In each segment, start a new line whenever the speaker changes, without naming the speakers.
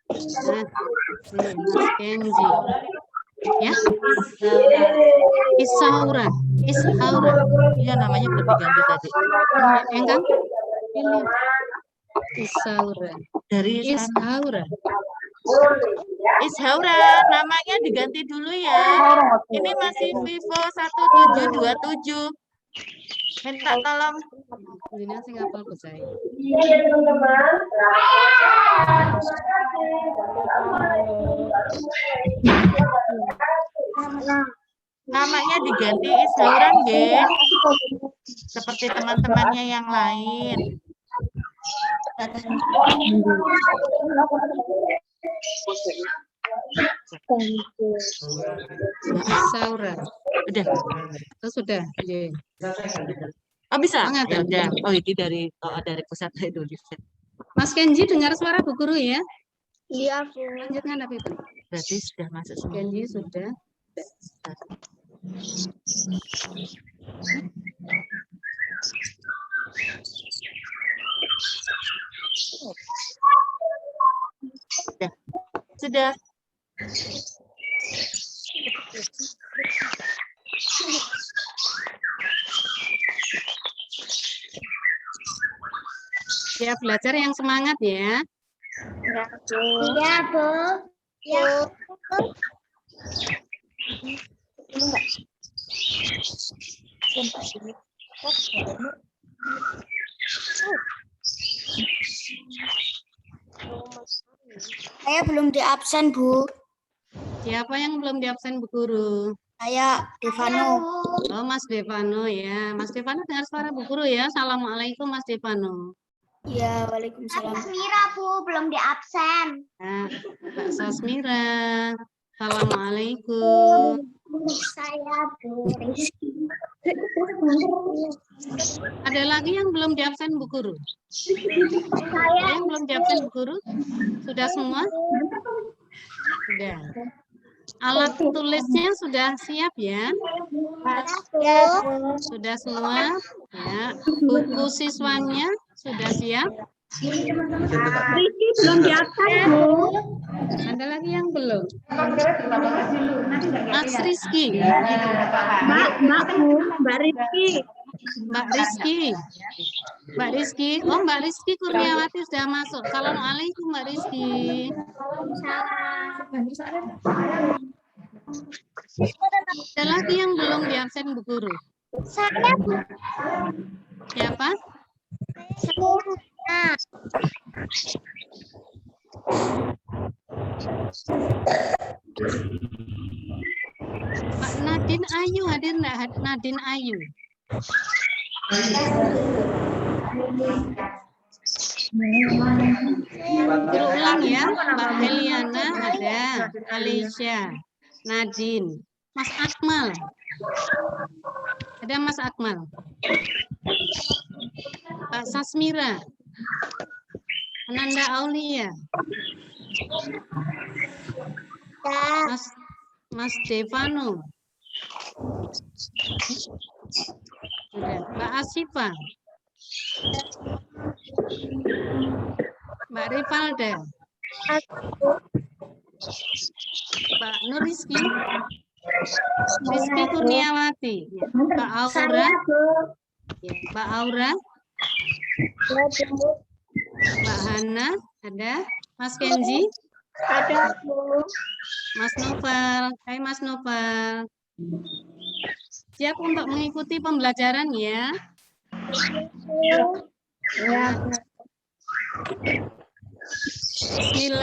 Nah, Mas Kenji. Ya, Isaura, Isaura.
Iya namanya belum diganti tadi.
Engkang, ini Isaura,
Dari sana.
Isaura.
Ishaura, namanya diganti dulu ya. Ini masih Vivo 1727. Minta tolong.
Ini sing apal saya.
Namanya diganti Ishaura nggih. Seperti teman-temannya yang lain.
Isaura.
Udah.
Oh, sudah. Ye.
Oh bisa?
Semangat,
Ya
ya.
udah. Oh ini dari pusat Indonesia.
Mas Kenji dengar suara Bu Guru ya?
Iya, Bu.
Lanjutkan apa itu?
Berarti sudah masuk semua.
Kenji sudah.
Sudah.
Ya, belajar yang semangat ya.
Iya, Bu. Iya. Saya belum di absen, Bu.
Siapa yang belum di absen Bu Guru?
Saya Devano.
Oh, Mas Devano ya. Mas Devano dengar suara Bu Guru ya. Assalamualaikum Mas Devano.
Iya, waalaikumsalam.
Mira, Bu, belum di absen.
Nah, Mbak Sasmira. Assalamualaikum.
Saya Bu Rizky.
Ada lagi yang belum di absen Bu Guru?
Saya
Yang belum di absen Bu Guru? Sudah semua? Sudah. Alat tulisnya sudah siap ya?
ya,
Sudah semua? Ya. Buku siswanya sudah siap?
Rizky belum di absen, Bu.
Ada lagi yang belum? Mas Rizky.
Mbak Rizky.
Mbak Rizky. Mbak Rizky. Oh, Mbak Rizky Kurniawati sudah masuk. Assalamualaikum Mbak Rizky. Ada lagi yang belum di absen Bu Guru?
Saya Bu.
Siapa?
Saya.
Pak Nadine Ayu hadir enggak? Nadine Ayu. Berulang ya, Mbak Eliana ada, Alicia, Nadine, Mas Akmal. Ada Mas Akmal. Pak Sasmira. Ananda Aulia. Mas Devano. Sudah. Mbak Asifa. Mbak Rivalda. Pak Nur Rizky. Rizky Kurniawati. Ya. Pak Aura. Ya. Pak Aura. Mbak Hana. Ada. Mas Kenji.
Ada Bu.
Mas Noval. Hai Mas Noval. Siap untuk mengikuti pembelajaran ya.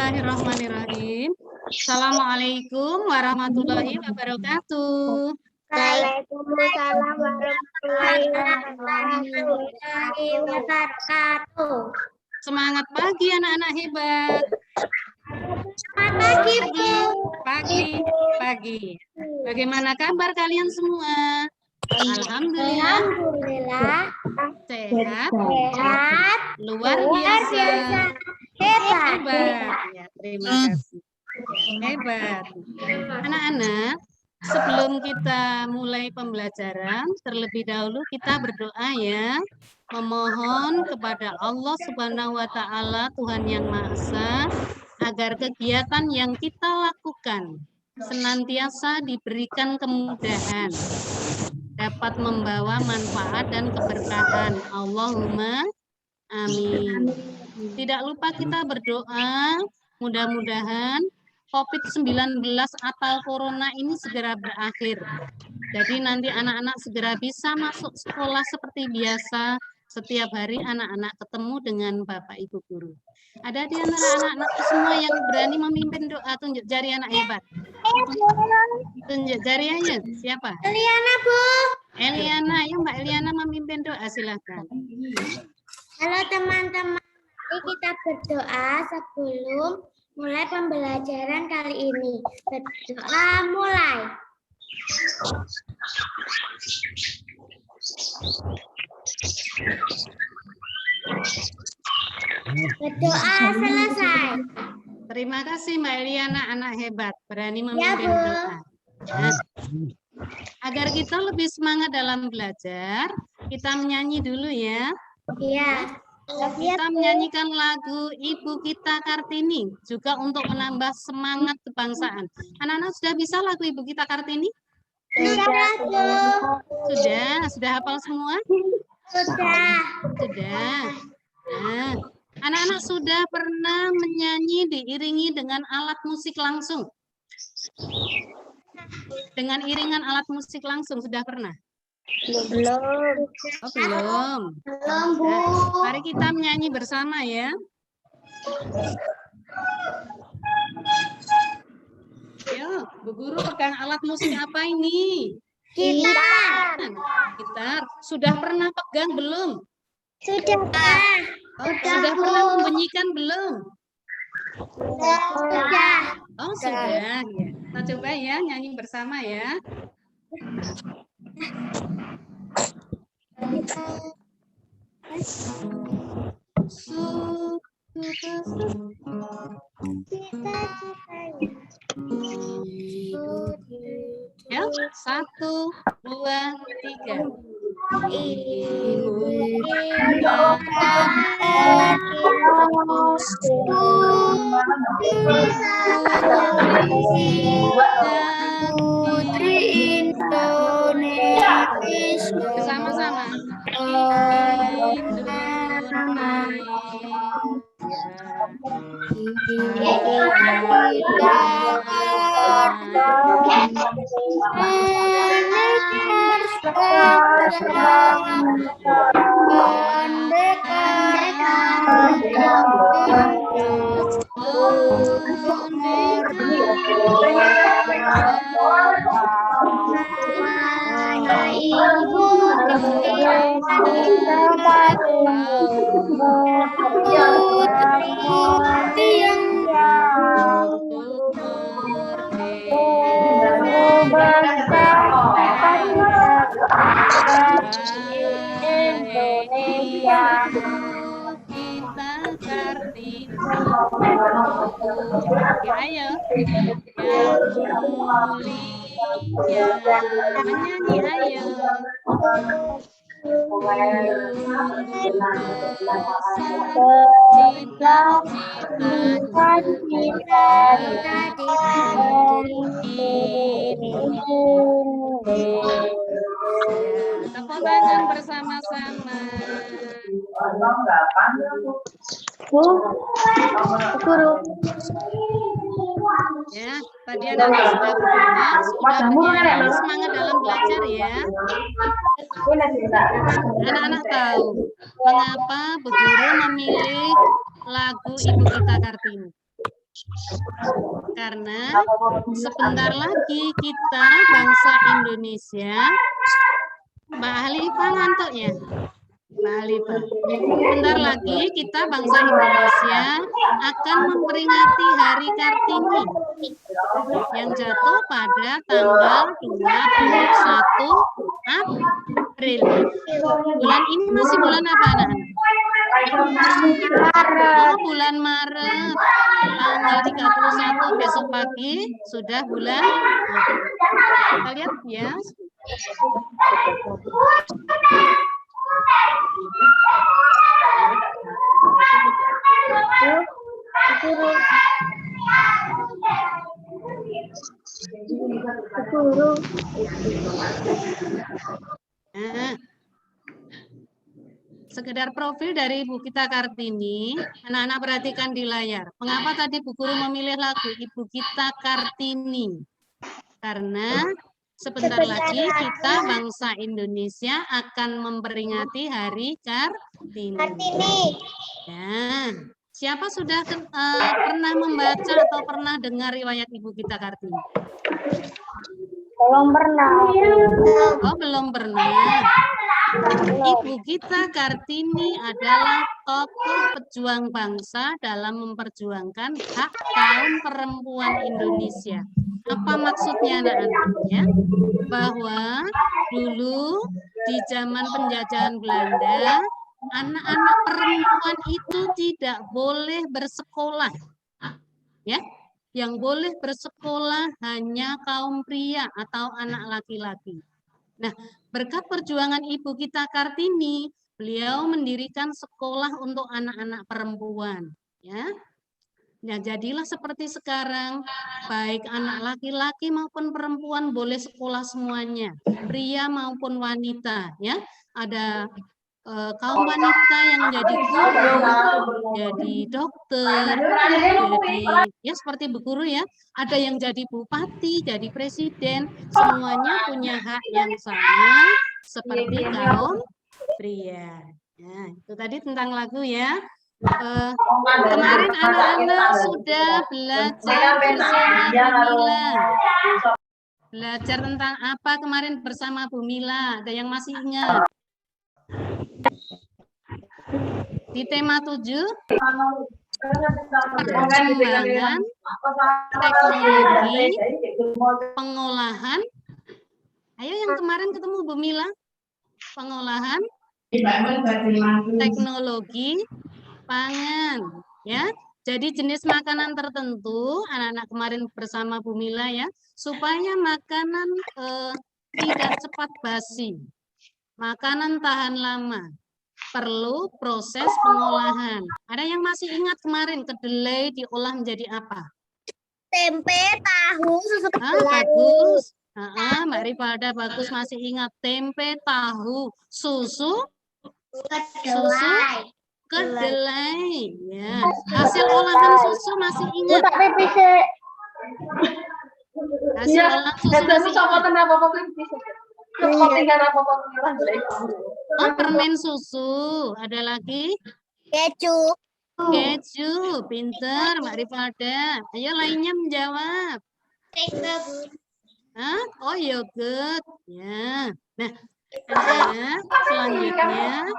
Bismillahirrahmanirrahim. Assalamualaikum warahmatullahi wabarakatuh.
Waalaikumsalam warahmatullahi wabarakatuh.
Semangat pagi anak-anak hebat.
Selamat pagi, Bu.
Pagi. Bagaimana kabar kalian semua? Alhamdulillah.
Alhamdulillah
Sehat.
sehat,
Luar biasa.
hebat.
Ya, terima kasih. Hebat. Anak-anak, sebelum kita mulai pembelajaran, terlebih dahulu kita berdoa ya. Memohon kepada Allah Subhanahu wa taala Tuhan yang Maha Esa agar kegiatan yang kita lakukan senantiasa diberikan kemudahan, dapat membawa manfaat dan keberkahan. Allahumma amin. Tidak lupa kita berdoa, mudah-mudahan COVID-19 atau Corona ini segera berakhir. Jadi nanti anak-anak segera bisa masuk sekolah seperti biasa. Setiap hari anak-anak ketemu dengan Bapak Ibu guru. Ada di antara anak-anakku semua yang berani memimpin doa, tunjuk jari anak hebat. Tunjuk jari aja. Siapa?
Eliana, Bu.
Eliana, ayo Mbak Eliana memimpin doa, silakan.
Halo teman-teman, mari kita berdoa sebelum mulai pembelajaran kali ini. Berdoa mulai. Berdoa selesai.
Terima kasih Mbak Eliana, anak hebat, berani
Ya,
memimpin
Bu.
doa. Nah, agar kita lebih semangat dalam belajar, kita menyanyi dulu ya.
Iya.
Kita menyanyikan lagu Ibu Kita Kartini, juga untuk menambah semangat kebangsaan. Anak-anak sudah bisa lagu Ibu Kita Kartini?
Sudah, Bu.
Sudah hafal semua?
Sudah.
Sudah. Nah, anak-anak sudah pernah menyanyi diiringi dengan alat musik langsung? Dengan iringan alat musik langsung sudah pernah?
Belum.
Oh, belum.
Belum, Bu.
Nah, mari kita menyanyi bersama ya. Yo, Bu Guru pegang alat musik apa ini?
Gitar.
Gitar. Sudah pernah pegang belum?
Sudah.
Oh, sudah pernah membunyikan belum?
Sudah.
Oh, sudah. Ya. Kita coba ya nyanyi bersama ya. Ya, 1, 2, 3.
Putri Indonesia.
Bersama-sama. Kita Kartini. Ya, ayo. Yang mulia menyanyi ayo. Tepuk tangan bersama-sama. Ya, tadi anak-anak sudah berdoa, sudah menyanyi, semangat dalam belajar ya. Anak-anak tahu mengapa Bu Guru memilih lagu Ibu Kita Kartini? Karena sebentar lagi kita bangsa Indonesia, Mbak Halifah ngantuk ya? Mbak Halifah, sebentar lagi kita bangsa Indonesia akan memperingati Hari Kartini yang jatuh pada tanggal 21 April. Bulan ini masih bulan apa anak-anak? Oh, bulan Maret. Tanggal 31 besok pagi sudah bulan Maret. Kita lihat ya.
Guru.
Nah, sekedar profil dari Ibu Kita Kartini, anak-anak perhatikan di layar. Mengapa tadi Bu Guru memilih lagu Ibu Kita Kartini? Karena sebentar lagi kita bangsa Indonesia akan memperingati Hari Kartini.
Kartini.
Ya, siapa sudah pernah membaca atau pernah dengar riwayat Ibu Kita Kartini?
Belum pernah.
Oh, belum pernah. Ibu Kita Kartini adalah tokoh pejuang bangsa dalam memperjuangkan hak kaum perempuan Indonesia. Apa maksudnya anak-anak? Ya? Bahwa dulu di zaman penjajahan Belanda, anak-anak perempuan itu tidak boleh bersekolah. Ya, yang boleh bersekolah hanya kaum pria atau anak laki-laki. Nah, berkat perjuangan Ibu Kita Kartini, beliau mendirikan sekolah untuk anak-anak perempuan. Ya, nah, jadilah seperti sekarang, baik anak laki-laki maupun perempuan boleh sekolah semuanya, pria maupun wanita. Ya, ada kaum wanita yang jadi guru, jadi dokter, jadi ya seperti Bu Guru ya, ada yang jadi bupati, jadi presiden, semuanya punya hak yang sama seperti kaum pria. Nah, itu tadi tentang lagu ya. Kemarin anak-anak sudah belajar bersama Bu Mila. Belajar tentang apa kemarin bersama Bu Mila? Ada yang masih ingat? Di tema 7, perkembangan teknologi pengolahan. Ayo yang kemarin ketemu Bu Mila. Pengolahan teknologi pangan. Ya, jadi jenis makanan tertentu anak-anak kemarin bersama Bu Mila ya, supaya makanan tidak cepat basi. Makanan tahan lama, perlu proses pengolahan. Ada yang masih ingat kemarin kedelai diolah menjadi apa?
Tempe, tahu, susu
Bagus. Mbak Rifalda bagus masih ingat tempe, tahu, susu kedelai. Ya. Hasil olahan susu masih ingat? Hasil olahan susu masih ingat? Oh, permen susu. Ada lagi?
keju,
Keju. Pinter, Mbak Rifalda. Ayo lainnya menjawab. Oh, yogurt. Ya. Nah, selanjutnya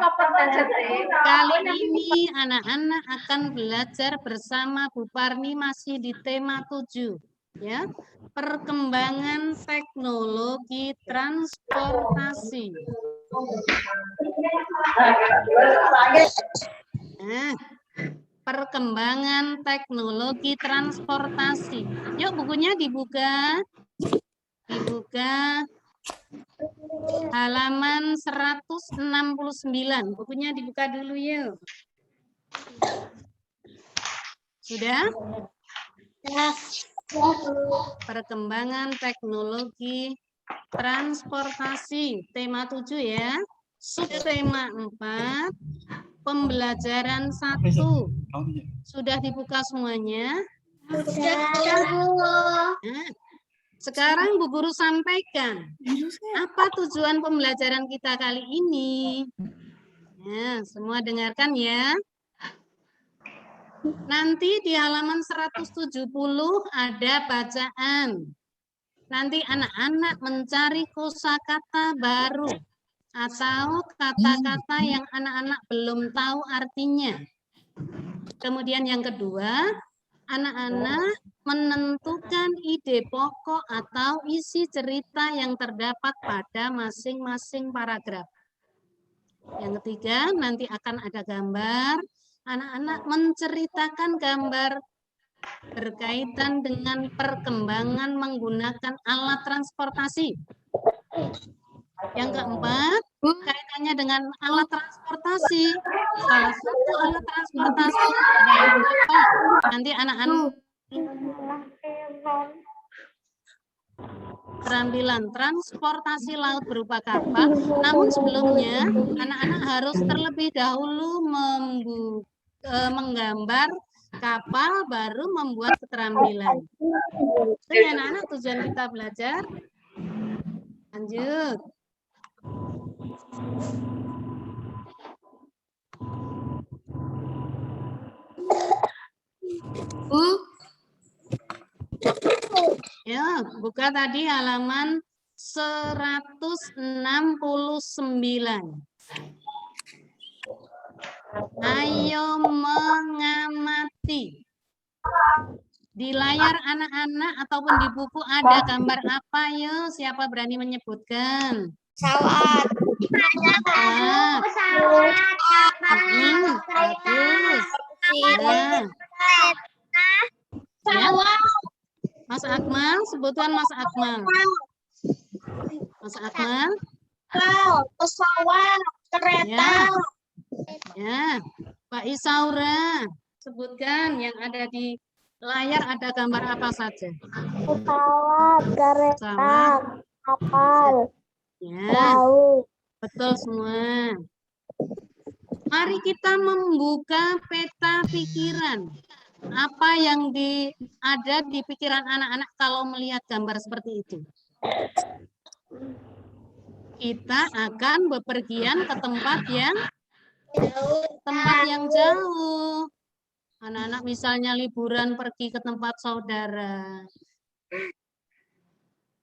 kali ini anak-anak akan belajar bersama Bu Parni masih di tema 7. Ya, perkembangan teknologi transportasi. Nah, perkembangan teknologi transportasi. Yuk bukunya dibuka. Dibuka halaman 169. Bukunya dibuka dulu yuk. Sudah? Perkembangan teknologi transportasi. Tema 7 ya. Subtema 4. Pembelajaran 1. Sudah dibuka semuanya? Nah, sekarang Bu Guru sampaikan. Apa tujuan pembelajaran kita kali ini? Nah, semua dengarkan ya. Nanti di halaman 170 ada bacaan. Nanti anak-anak mencari kosakata baru atau kata-kata yang anak-anak belum tahu artinya. Kemudian yang kedua, anak-anak menentukan ide pokok atau isi cerita yang terdapat pada masing-masing paragraf. Yang ketiga, nanti akan ada gambar. Anak-anak menceritakan gambar berkaitan dengan perkembangan menggunakan alat transportasi. Yang keempat, kaitannya dengan alat transportasi. Salah satu alat transportasi adalah apa? Nanti anak-anak Keterampilan transportasi laut berupa kapal. Namun sebelumnya, anak-anak harus terlebih dahulu menggambar kapal, baru membuat keterampilan. Itu ya anak-anak tujuan kita belajar. Lanjut.
Bu,
Ya, buka tadi halaman 169. Ayo mengamati. Di layar anak-anak ataupun di buku ada gambar apa? Yuk, siapa berani menyebutkan?
pesawat.
Pesawat. Bagus. Ya. Ya. Mas Akmal, sebutkan Mas Akmal. Mas Akmal.
Pesawat, kereta.
Ya. Pak Isaura, sebutkan yang ada di layar ada gambar apa saja?
Pesawat, kereta,
Pesawat.
kapal,
Ya,
laut.
betul semua. Mari kita membuka peta pikiran. Apa yang ada di pikiran anak-anak kalau melihat gambar seperti itu? Kita akan bepergian ke tempat yang jauh. Anak-anak misalnya liburan pergi ke tempat saudara.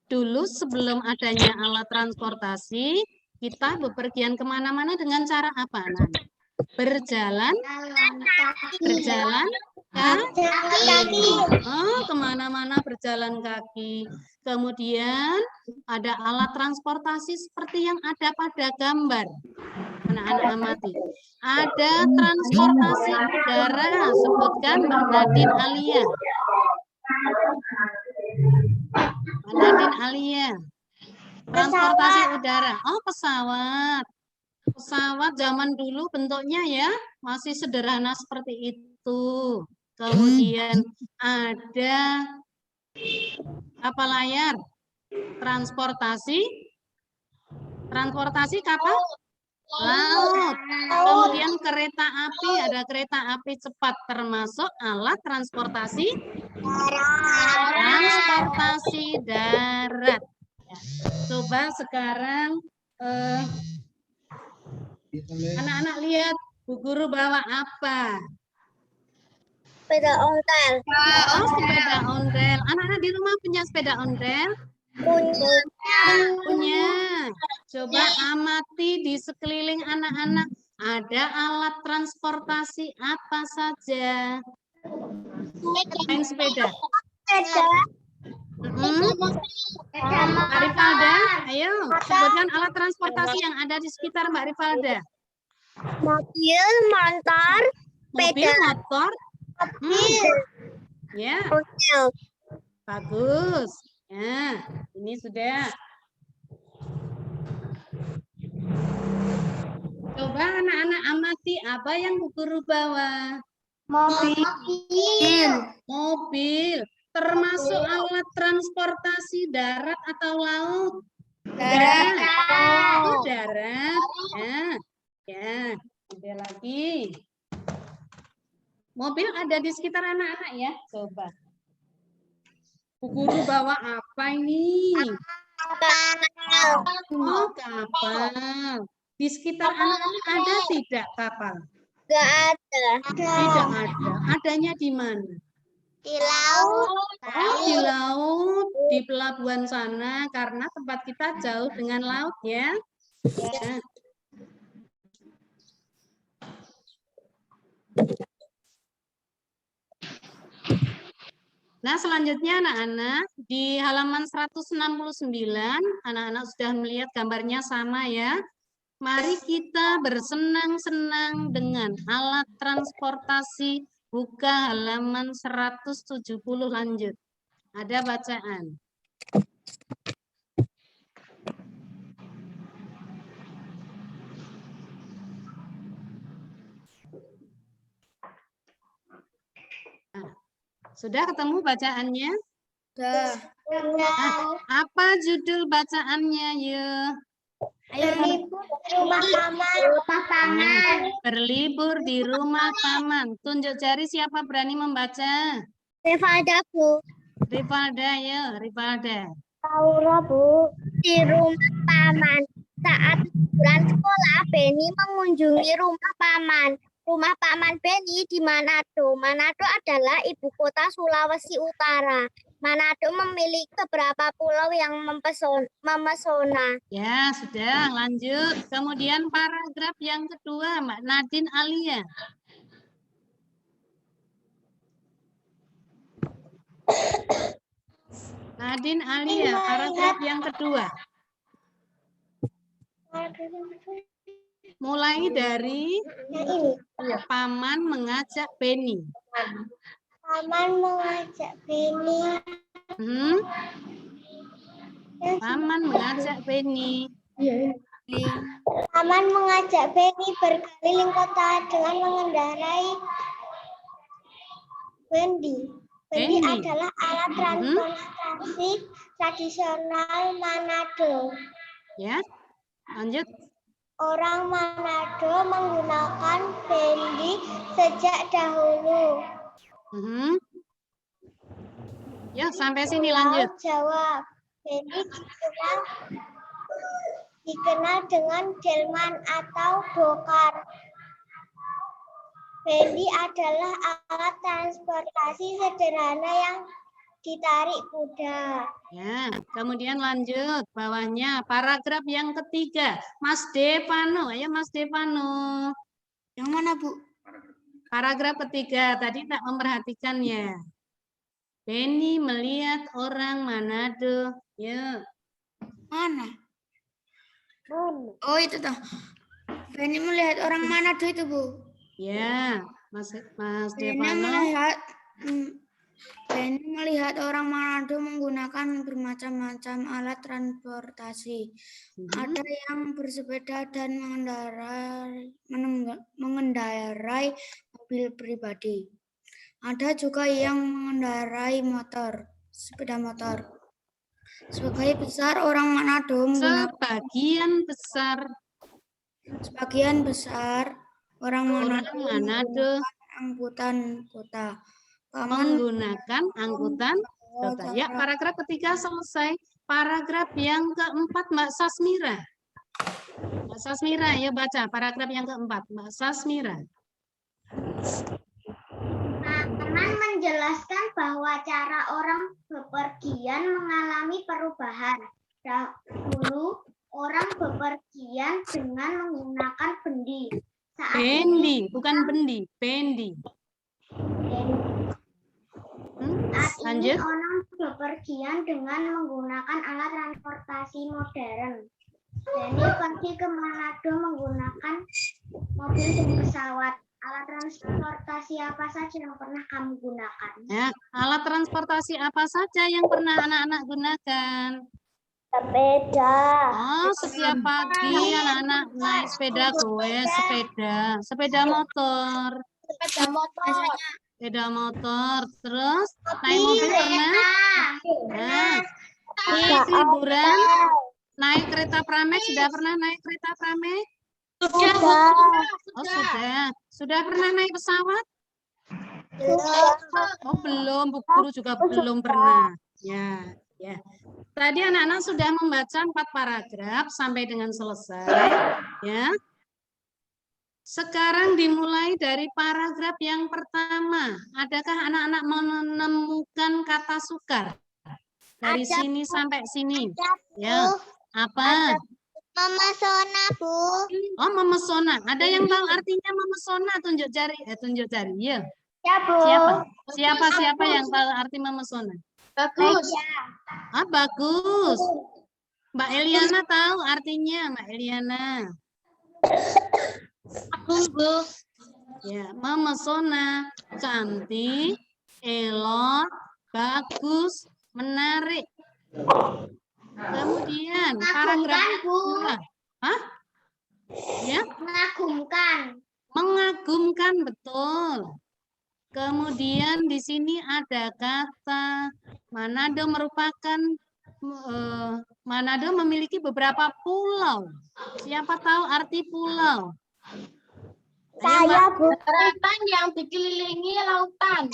Dulu sebelum adanya alat transportasi, kita bepergian kemana-mana dengan cara apa, anak-anak? Berjalan kaki. Oh, kemana-mana berjalan kaki. Kemudian ada alat transportasi seperti yang ada pada gambar. Anak-anak amati. Ada transportasi udara. Sebutkan Mbak Nadine Alia. Mbak Nadine Alia. Transportasi udara. Oh, pesawat. Pesawat zaman dulu bentuknya ya masih sederhana seperti itu. Kemudian ada apa layar? Transportasi kapal laut. Kemudian kereta api, ada kereta api cepat termasuk alat transportasi darat. Coba sekarang anak-anak lihat Bu Guru bawa apa?
Sepeda ontel.
Oh, sepeda ondel. Anak-anak di rumah punya sepeda ondel? Punya. Coba amati di sekeliling anak-anak. Ada alat transportasi apa saja? Selain sepeda. Mbak Rifalda, ayo sebutkan alat transportasi yang ada di sekitar Mbak Rifalda.
Mobil, motor,
Mobil, motor. Ya,
mobil.
bagus. Ya, ini sudah. Coba anak-anak amati apa yang Bu Guru bawa. Mobil. Termasuk alat transportasi darat atau laut? Darat. Oh, darat. Ya, ada lagi. Mobil ada di sekitar anak-anak ya. Coba. Bu Guru bawa apa ini? Oh, kapal. Di sekitar anak-anak ada tidak kapal?
Gak ada.
Tidak ada. Adanya di mana?
Di laut.
Oh, di laut, di pelabuhan sana, karena tempat kita jauh dengan laut ya. Ya. Nah, selanjutnya anak-anak, di halaman 169, anak-anak sudah melihat gambarnya sama ya. Mari kita bersenang-senang dengan alat transportasi. Buka halaman 170 lanjut. Ada bacaan. Nah, sudah ketemu bacaannya?
Dah.
Apa judul bacaannya, ya?
Berlibur di rumah paman.
Berlibur di rumah paman. Tunjuk jari siapa berani membaca.
Rivalda, Bu.
Rivalda, ya, Rivalda.
Laura, Bu. Di rumah paman. Saat liburan sekolah, Beni mengunjungi rumah paman. Rumah paman Beni di Manado. Manado adalah ibu kota Sulawesi Utara. Manado memiliki beberapa pulau yang memesona.
Ya, sudah, lanjut. Kemudian paragraf yang kedua, Mbak Nadine Alia. Nadine Alia, paragraf yang kedua. Mulai dari
Yang ini.
paman mengajak Beni.
Paman mengajak Beni.
Paman mengajak Beni.
Paman mengajak Beni berkeliling kota dengan mengendarai Bendi. Bendi
Bendi.
adalah alat transportasi tradisional Manado.
Ya, lanjut.
Orang Manado menggunakan bendi sejak dahulu.
Ya, sampai sini
Pulau
lanjut.
Jawa. Bendi dikenal dengan delman atau dokar. Bendi adalah alat transportasi sederhana yang ditarik kuda.
Ya, kemudian lanjut. Bawahnya paragraf yang ketiga. Mas Devano, ayo Mas Devano.
Yang mana, Bu?
Paragraf ketiga, tadi tak memperhatikannya. Beni melihat orang Manado. Ya,
Mana? Oh, itu toh. Beni melihat orang Manado itu, Bu.
ya, Mas
Beni
Devano.
melihat orang Manado menggunakan bermacam-macam alat transportasi. Ada yang bersepeda dan mengendarai mobil pribadi. Ada juga yang mengendarai sepeda motor. Sebagian besar orang Manado
Manado
angkutan kota.
menggunakan angkutan kota. Ya, paragraf ketiga selesai. Paragraf yang keempat, Mbak Sasmira. Mbak Sasmira, ya baca paragraf yang keempat, Mbak Sasmira.
Paman menjelaskan bahwa cara orang bepergian mengalami perubahan. Dahulu orang bepergian dengan menggunakan bendi.
Bendi, bukan bendi, bendi.
Saat ini
Lanjut.
orang bepergian dengan menggunakan alat transportasi modern. Beni pergi ke Manado menggunakan mobil dan pesawat. Alat transportasi apa saja yang pernah kamu gunakan?
Ya, alat transportasi apa saja yang pernah anak-anak gunakan?
Sepeda.
Oh, setiap pagi anak-anak naik sepeda sepeda motor. Sepeda motor, terus naik mobil pernah? Nah, naik liburan, naik kereta Pramek, sudah pernah naik kereta Pramek? Oh, sudah. Sudah pernah naik pesawat? Oh, belum. Bu Guru juga belum pernah. Ya, ya. Tadi anak-anak sudah membaca 4 paragraf sampai dengan selesai, ya. Sekarang dimulai dari paragraf yang pertama. Adakah anak-anak menemukan kata sukar? Dari sini sampai sini. Ya. Apa?
Memesona, Bu.
Oh, memesona. Ada yang tahu artinya memesona? Tunjuk jari. Tunjuk jari. Ya.
Ya, Bu.
Siapa yang tahu arti memesona?
Bagus.
Ah, bagus. Mbak Eliana tahu artinya, Mbak Eliana. Bu. Ya, memesona, cantik, elok, bagus, menarik. Kemudian paragraf kedua. Hah? Ya?
Mengagumkan.
Mengagumkan, betul. Kemudian di sini ada kata Manado Manado memiliki beberapa pulau. Siapa tahu arti pulau? Ayo, Mbak.
Daratan yang dikelilingi lautan.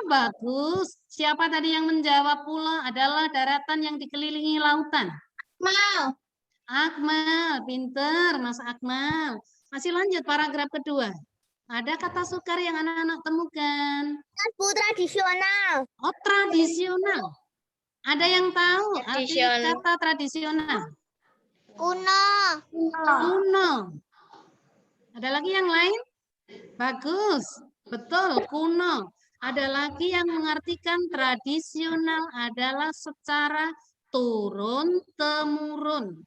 Bagus. Siapa tadi yang menjawab pulau adalah daratan yang dikelilingi lautan?
Mau.
Akmal, pinter Mas Akmal. Masih lanjut paragraf kedua. Ada kata sukar yang anak-anak temukan.
Bu, tradisional.
Oh, tradisional. Ada yang tahu arti
Tradisional.
kata tradisional?
Kuno.
Kuno. Ada lagi yang lain? Bagus. Betul, kuno. Ada lagi yang mengartikan tradisional adalah secara turun-temurun.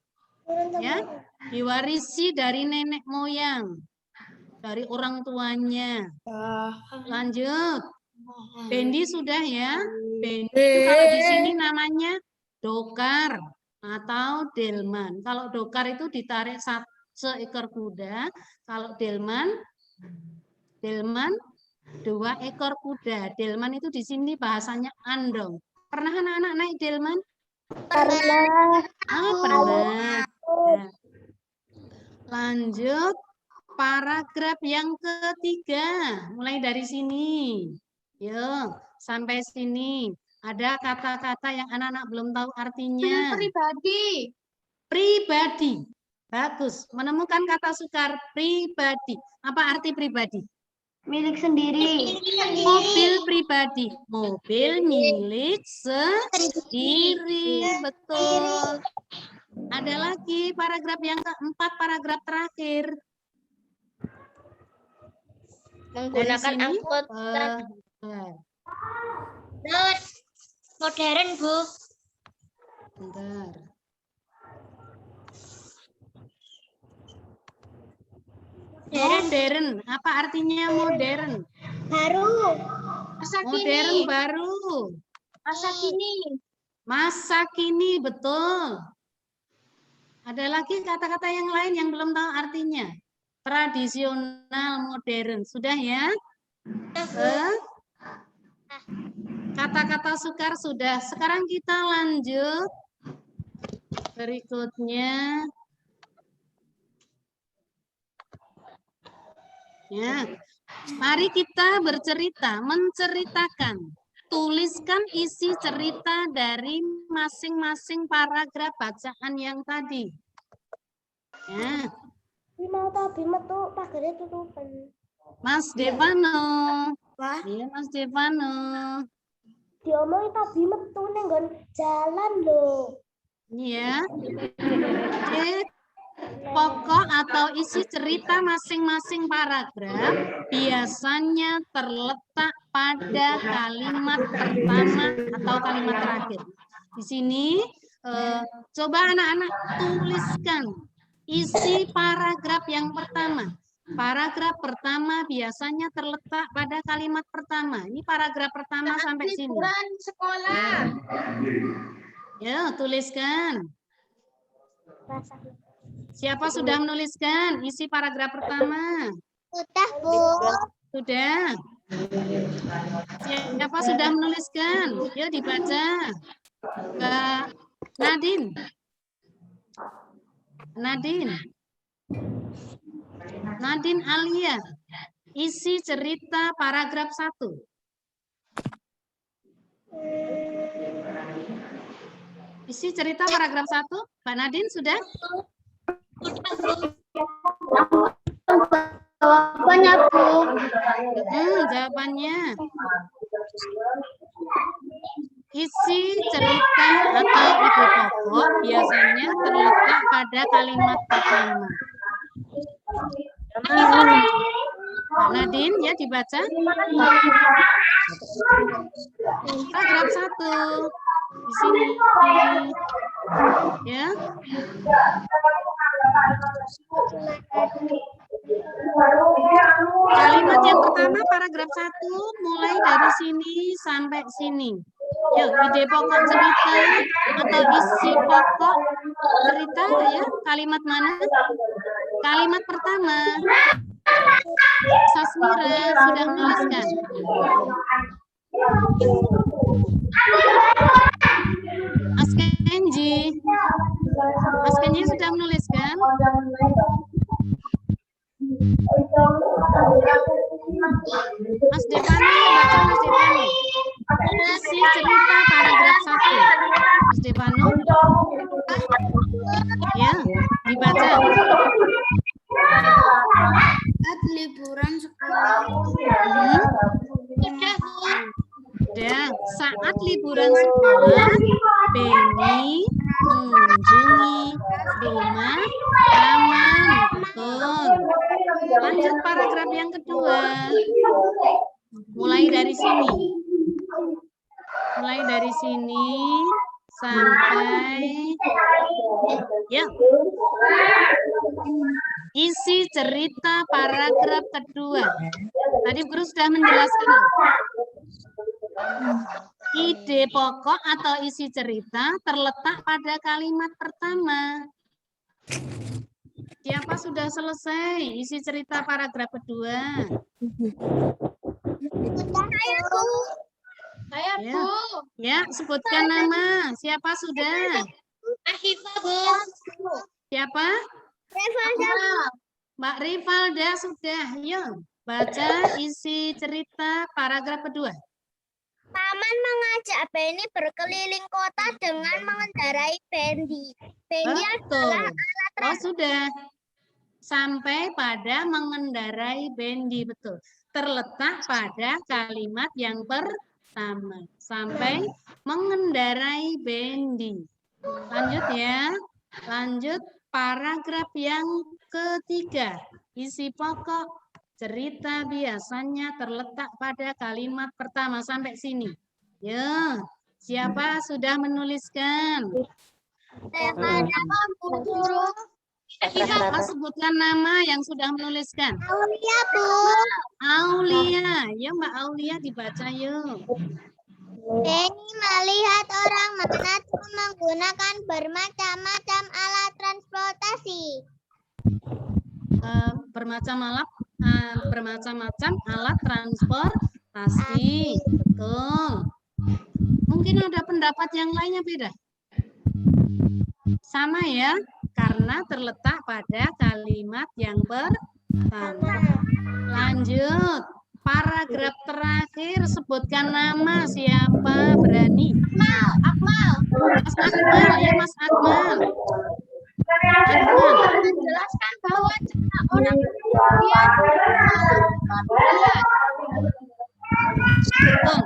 Ya, diwarisi dari nenek moyang, dari orang tuanya. Lanjut. Bendi sudah ya. Bendi itu kalau di sini namanya dokar atau delman. Kalau dokar itu ditarik seekor kuda. Kalau delman 2 ekor kuda. Delman itu di sini bahasanya andong. Pernah anak-anak naik delman?
Pernah.
Pernah. Nah, lanjut paragraf yang ketiga. Mulai dari sini. Yuk, sampai sini. Ada kata-kata yang anak-anak belum tahu artinya.
Pribadi.
Pribadi. Bagus. Menemukan kata sukar pribadi. Apa arti pribadi?
Milik sendiri.
Mobil pribadi. Mobil milik sendiri. Betul. Ada lagi paragraf yang keempat, paragraf terakhir.
Menggunakan
sini,
angkut modern, Bu.
Bentar. Modern. Apa artinya modern?
Baru.
Modern baru.
Masa kini.
Masa kini, betul. Ada lagi kata-kata yang lain yang belum tahu artinya. Tradisional, modern. Sudah ya? Kata-kata sukar sudah. Sekarang kita lanjut. Berikutnya. Ya. Mari kita bercerita, menceritakan. Tuliskan isi cerita dari masing-masing paragraf bacaan yang tadi. Ya.
Mau tadi metu pagarnya tutupan.
Mas Devano.
Wah.
Iya, Mas Devano.
Diomongin tadi metu nenggon jalan loh.
Iya. Oke. Pokok atau isi cerita masing-masing paragraf biasanya terletak pada kalimat pertama atau kalimat terakhir. Di sini coba anak-anak tuliskan isi paragraf yang pertama. Paragraf pertama biasanya terletak pada kalimat pertama. Ini paragraf pertama sampai sini.
Liburan sekolah.
Ya, tuliskan. Siapa sudah menuliskan isi paragraf pertama?
Sudah, Bu.
Sudah. Siapa sudah menuliskan? Yuk dibaca. Kak Nadine. Nadine Alia. Isi cerita paragraf 1. Isi cerita paragraf 1. Mbak Nadine sudah?
Jawabannya, Bu.
Jawabannya. Isi cerita atau ide pokok biasanya terletak pada kalimat pertama. Mbak Nadine ya dibaca. Paragraf 1. Di sini. Ya. Kalimat yang pertama paragraf 1 mulai dari sini sampai sini. Yuk, ide pokok cerita atau isi pokok cerita ya. Kalimat mana? Kalimat pertama. Sasmira sudah menuliskan. Mas Kenji. Mas Kenji sudah menuliskan. Mas Devani, baca Mas Devani. Isi cerita paragraf 1. Mas Devano. Ya, dibaca.
Saat liburan sekolah.
Sudah, saat liburan sekolah, Beni mengunjungi rumah paman. Betul. Lanjut paragraf yang kedua. Mulai dari sini. Mulai dari sini sampai ya. Isi cerita paragraf kedua. Tadi guru sudah menjelaskan. Ide pokok atau isi cerita terletak pada kalimat pertama. Siapa sudah selesai isi cerita paragraf kedua?
Saya,
Ya. Ya, sebutkan nama. Siapa sudah?
Ahifah, Bu.
Siapa? Mbak Rivalda sudah. Yuk, baca isi cerita paragraf kedua.
Paman mengajak Beni berkeliling kota dengan mengendarai Bendi. Bendi adalah
Betul. Oh, sudah. Sampai pada mengendarai Bendi, betul. Terletak pada kalimat yang pertama. Sampai mengendarai Bendi. Lanjut ya. Lanjut paragraf yang ketiga. Isi pokok cerita biasanya terletak pada kalimat pertama. Sampai sini. Ya. Siapa sudah menuliskan? Siapa sebutkan nama yang sudah menuliskan?
Aulia, Bu.
Aulia. Ya, Mbak Aulia dibaca yuk.
Beni melihat orang Manado menggunakan bermacam-macam alat transportasi.
Bermacam-macam alat transportasi. Betul. Mungkin ada pendapat yang lainnya beda. Sama ya, karena terletak pada kalimat yang pertama. Lanjut. Paragraf terakhir, sebutkan nama. Siapa berani?
Akmal.
Mas Akmal, ya Mas Akmal. Akmal.
Menjelaskan bahwa cara orang bepergian
Betul.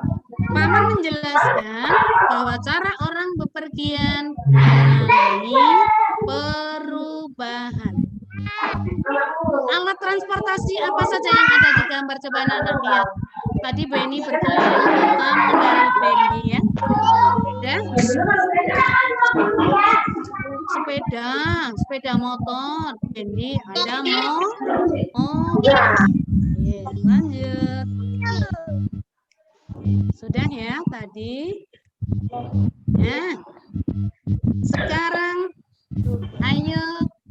Paman menjelaskan bahwa cara orang bepergian mengalami perubahan. Alat transportasi apa saja yang ada di gambar? Coba anak-anak lihat. Tadi Beni berkeliling kota mengendarai Beni ya. Udah? Sepeda motor. Beni ada lanjut. Sudah ya tadi. Nah, sekarang ayo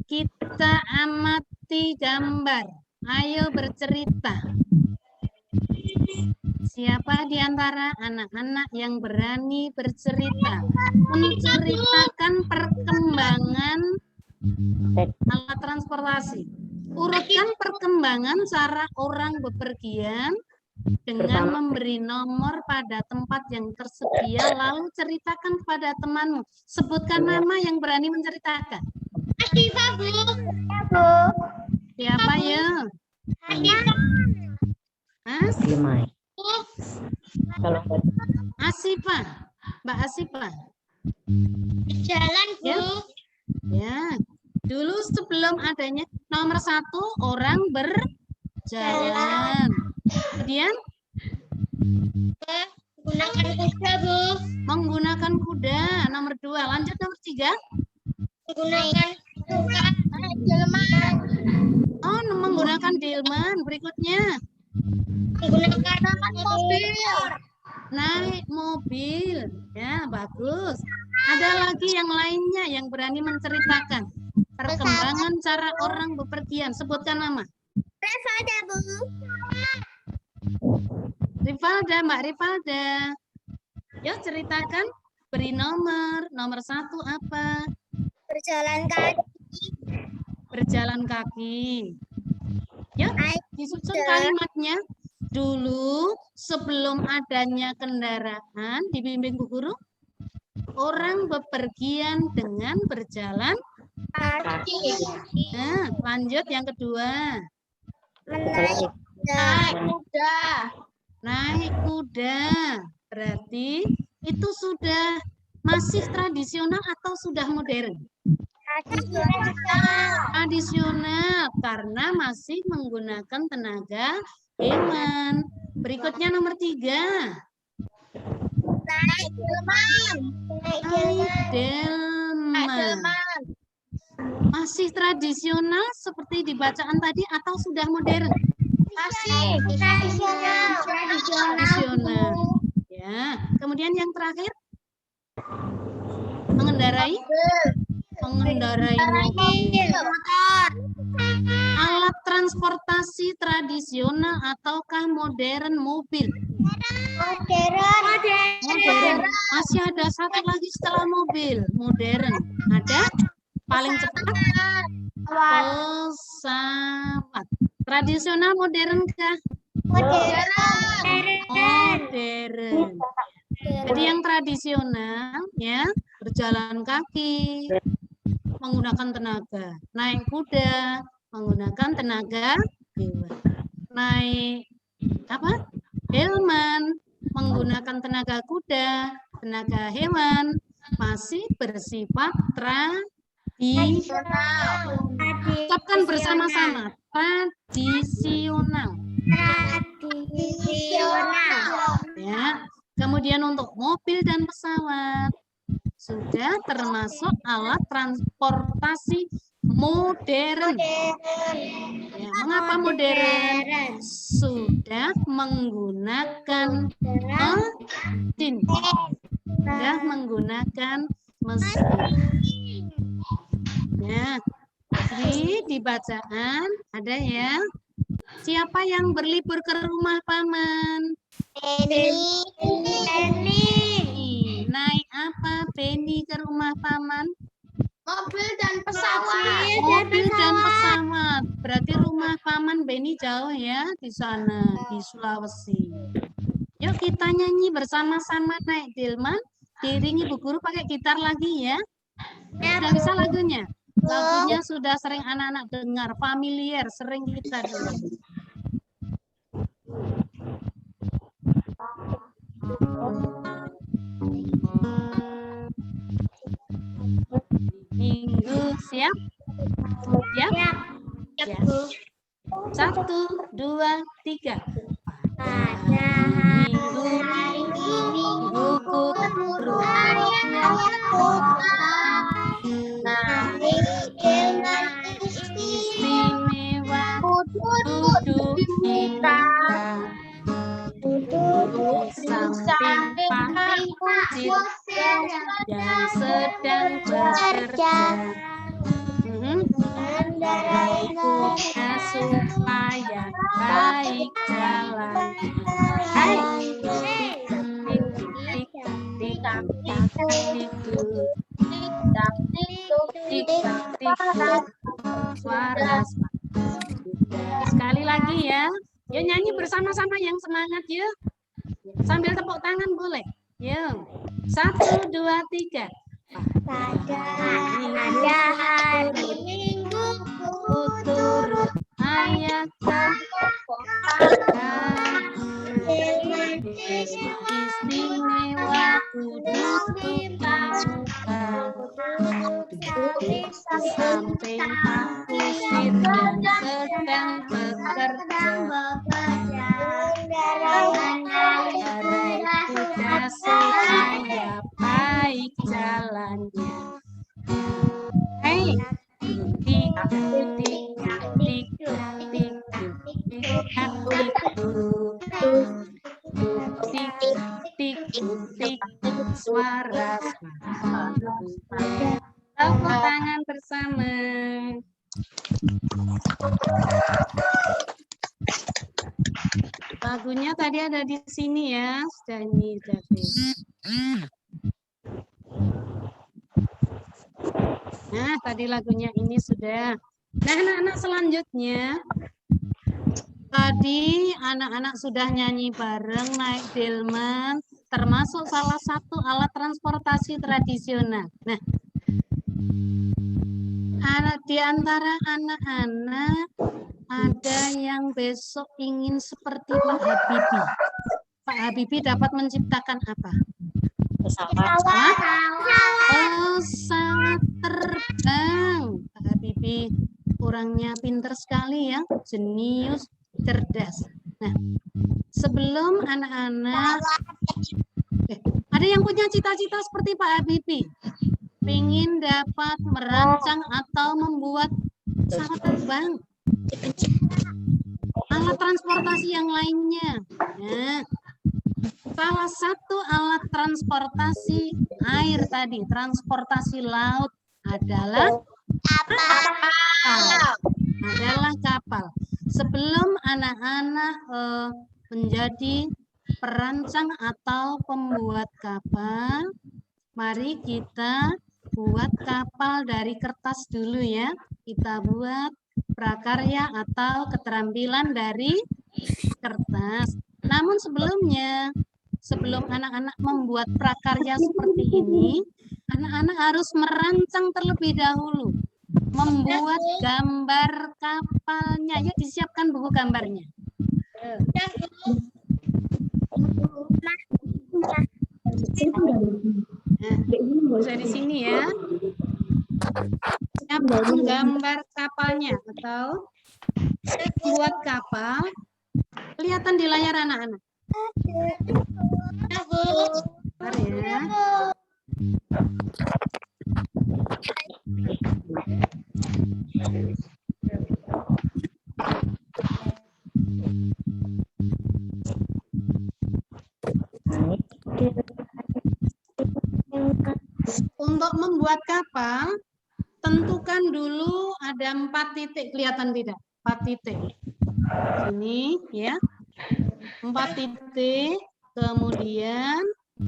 kita amati gambar. Ayo bercerita. Siapa di antara anak-anak yang berani bercerita? Menceritakan perkembangan alat transportasi. Urutkan perkembangan cara orang bepergian dengan memberi nomor pada tempat yang tersedia, lalu ceritakan kepada temanmu. Sebutkan nama yang berani menceritakan.
Asifah, Bu.
Siapa ya? Mas? Asifah. Mbak Asifah.
Jalan, Bu.
Ya. Ya. Dulu sebelum adanya nomor 1 orang berjalan. Kemudian
Menggunakan kuda, Bu.
menggunakan kuda. Nomor 2. Lanjut nomor 3.
Menggunakan delman.
Oh, menggunakan delman. Berikutnya
Menggunakan mobil.
naik mobil. Ya, bagus. Ada lagi yang lainnya yang berani menceritakan perkembangan cara orang bepergian. Sebutkan nama.
Rifalda, Bu.
Rifalda, Mbak Rifalda. Yuk ceritakan, beri nomor. Nomor 1 apa?
Berjalan kaki.
Berjalan kaki. Yuk, disusun
Ayo.
kalimatnya. Dulu sebelum adanya kendaraan, dibimbing Bu Guru, orang bepergian dengan berjalan.
Kaki.
Nah, lanjut yang kedua.
Menaik kuda.
Naik kuda. Berarti itu sudah masih tradisional atau sudah modern? Tradisional karena masih menggunakan tenaga hewan. Berikutnya nomor 3.
Naik delman.
Naik delman. Masih tradisional seperti di bacaan tadi atau sudah modern?
Masih tradisional.
Tradisional. Ya. Kemudian yang terakhir, mengendarai mobil.
Motor.
Alat transportasi tradisional ataukah modern mobil? Modern. Masih ada satu lagi setelah mobil. Modern. Ada? Paling cepat? Pesawat. Tradisional modern kah? Modern. Jadi yang tradisional ya, berjalan kaki, menggunakan tenaga. Naik kuda, menggunakan tenaga hewan. Naik apa? Delman, menggunakan tenaga kuda, tenaga hewan, masih bersifat ucapkan bersama-sama, tradisional. Ya. Kemudian untuk mobil dan pesawat sudah termasuk alat transportasi modern. Ya, mengapa modern? Sudah menggunakan mesin. Sudah menggunakan mesin. Ya, di bacaan ada ya. Siapa yang berlibur ke rumah paman? Naik apa Penny ke rumah paman?
Mobil dan pesawat.
Mobil dan pesawat. Berarti rumah paman Benny jauh ya di sana, di Sulawesi. Yuk kita nyanyi bersama-sama naik delman. Diiringi Bu Guru pakai gitar lagi ya. Sudah bisa lagunya? Lagunya sudah sering anak-anak dengar, familiar, sering kita dengar. Minggu siap? Siap? Ya. 1, 2, 3.
Pada
Minggu buku turun istimewa duduk kita duduk samping Pak Kusir yang sedang bekerja. Mengendarai kuda supaya baik jalan. Hai, suara. Sekali lagi ya. Yuk nyanyi bersama-sama yang semangat yuk. Sambil tepuk tangan boleh. Yuk. 1, 2, 3.
pada hari Minggu
Turut ayat
dengan
istimewa duduk kita di samping Pak Kusir yang sedang bekerja. Mengendarai kuda supaya baik jalannya. Hei, tik tik tik tik tik tik suara. Tepuk tangan bersama. Lagunya tadi ada di sini ya, sudah ini David. Nah, tadi lagunya ini sudah. Nah, anak-anak selanjutnya, tadi anak-anak sudah nyanyi bareng, naik delman, termasuk salah satu alat transportasi tradisional. Nah, di antara anak-anak ada yang besok ingin seperti Pak Habibie. Pak Habibie dapat menciptakan apa?
Pesawat.
Pesawat terbang. Pak Habibie orangnya pinter sekali ya, jenius, cerdas. Nah, sebelum anak-anak, ada yang punya cita-cita seperti Pak Habibie, ingin dapat merancang atau membuat pesawat terbang, alat transportasi yang lainnya. Nah, salah satu alat transportasi air tadi, transportasi laut adalah kapal. Sebelum anak-anak menjadi perancang atau pembuat kapal, mari kita buat kapal dari kertas dulu ya. Kita buat prakarya atau keterampilan dari kertas. Namun sebelumnya, sebelum anak-anak membuat prakarya seperti ini, anak-anak harus merancang terlebih dahulu. Membuat gambar kapalnya. Yuk disiapkan buku gambarnya. Nah, saya di sini ya. Siapkan gambar kapalnya atau buat kapal. Kelihatan di layar anak-anak. Bentar ya. Untuk membuat kapal, tentukan dulu ada 4 titik, kelihatan tidak? 4 titik. Ini ya. 4 titik, kemudian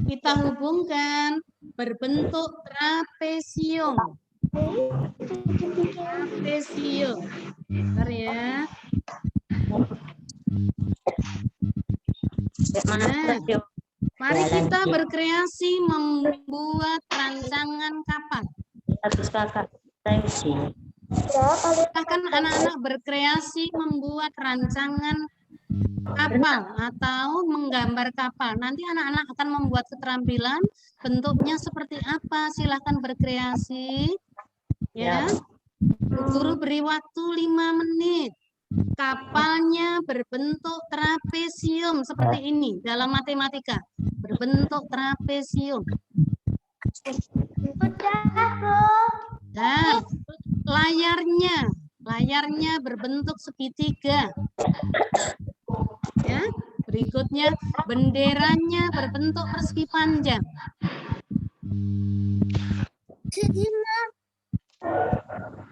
kita hubungkan berbentuk trapesium. Trapesium. Bentar ya. Nah, mari kita berkreasi membuat rancangan kapal. Silahkan anak-anak berkreasi membuat rancangan kapal atau menggambar kapal. Nanti anak-anak akan membuat keterampilan bentuknya seperti apa. Silahkan berkreasi. Ya. Guru beri waktu 5 menit. Kapalnya berbentuk trapesium seperti ini dalam matematika. Berbentuk trapesium. Dan layarnya berbentuk segitiga. Ya, berikutnya benderanya berbentuk persegi panjang.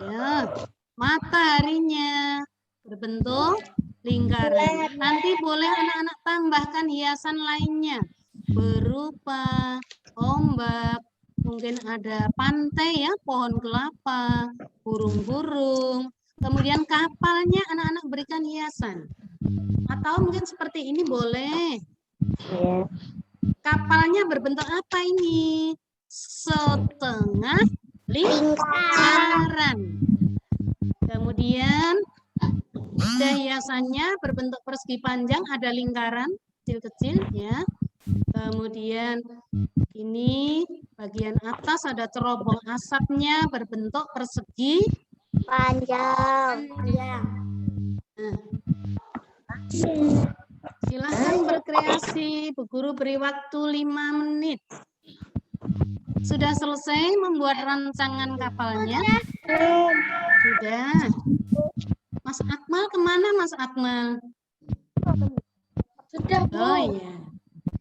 Ya, mataharinya berbentuk lingkaran. Nanti boleh anak-anak tambahkan hiasan lainnya berupa ombak, mungkin ada pantai ya, pohon kelapa, burung-burung. Kemudian kapalnya anak-anak berikan hiasan. Atau mungkin seperti ini boleh. Kapalnya berbentuk apa ini? Setengah lingkaran. Kemudian ada hiasannya berbentuk persegi panjang, ada lingkaran kecil-kecil ya. Kemudian ini bagian atas ada cerobong asapnya berbentuk persegi
Panjang.
Nah, silahkan berkreasi. Bu Guru beri waktu 5 menit. Sudah selesai membuat rancangan kapalnya? Sudah. Mas Akmal kemana Mas Akmal?
Sudah, Bu.
Oh iya.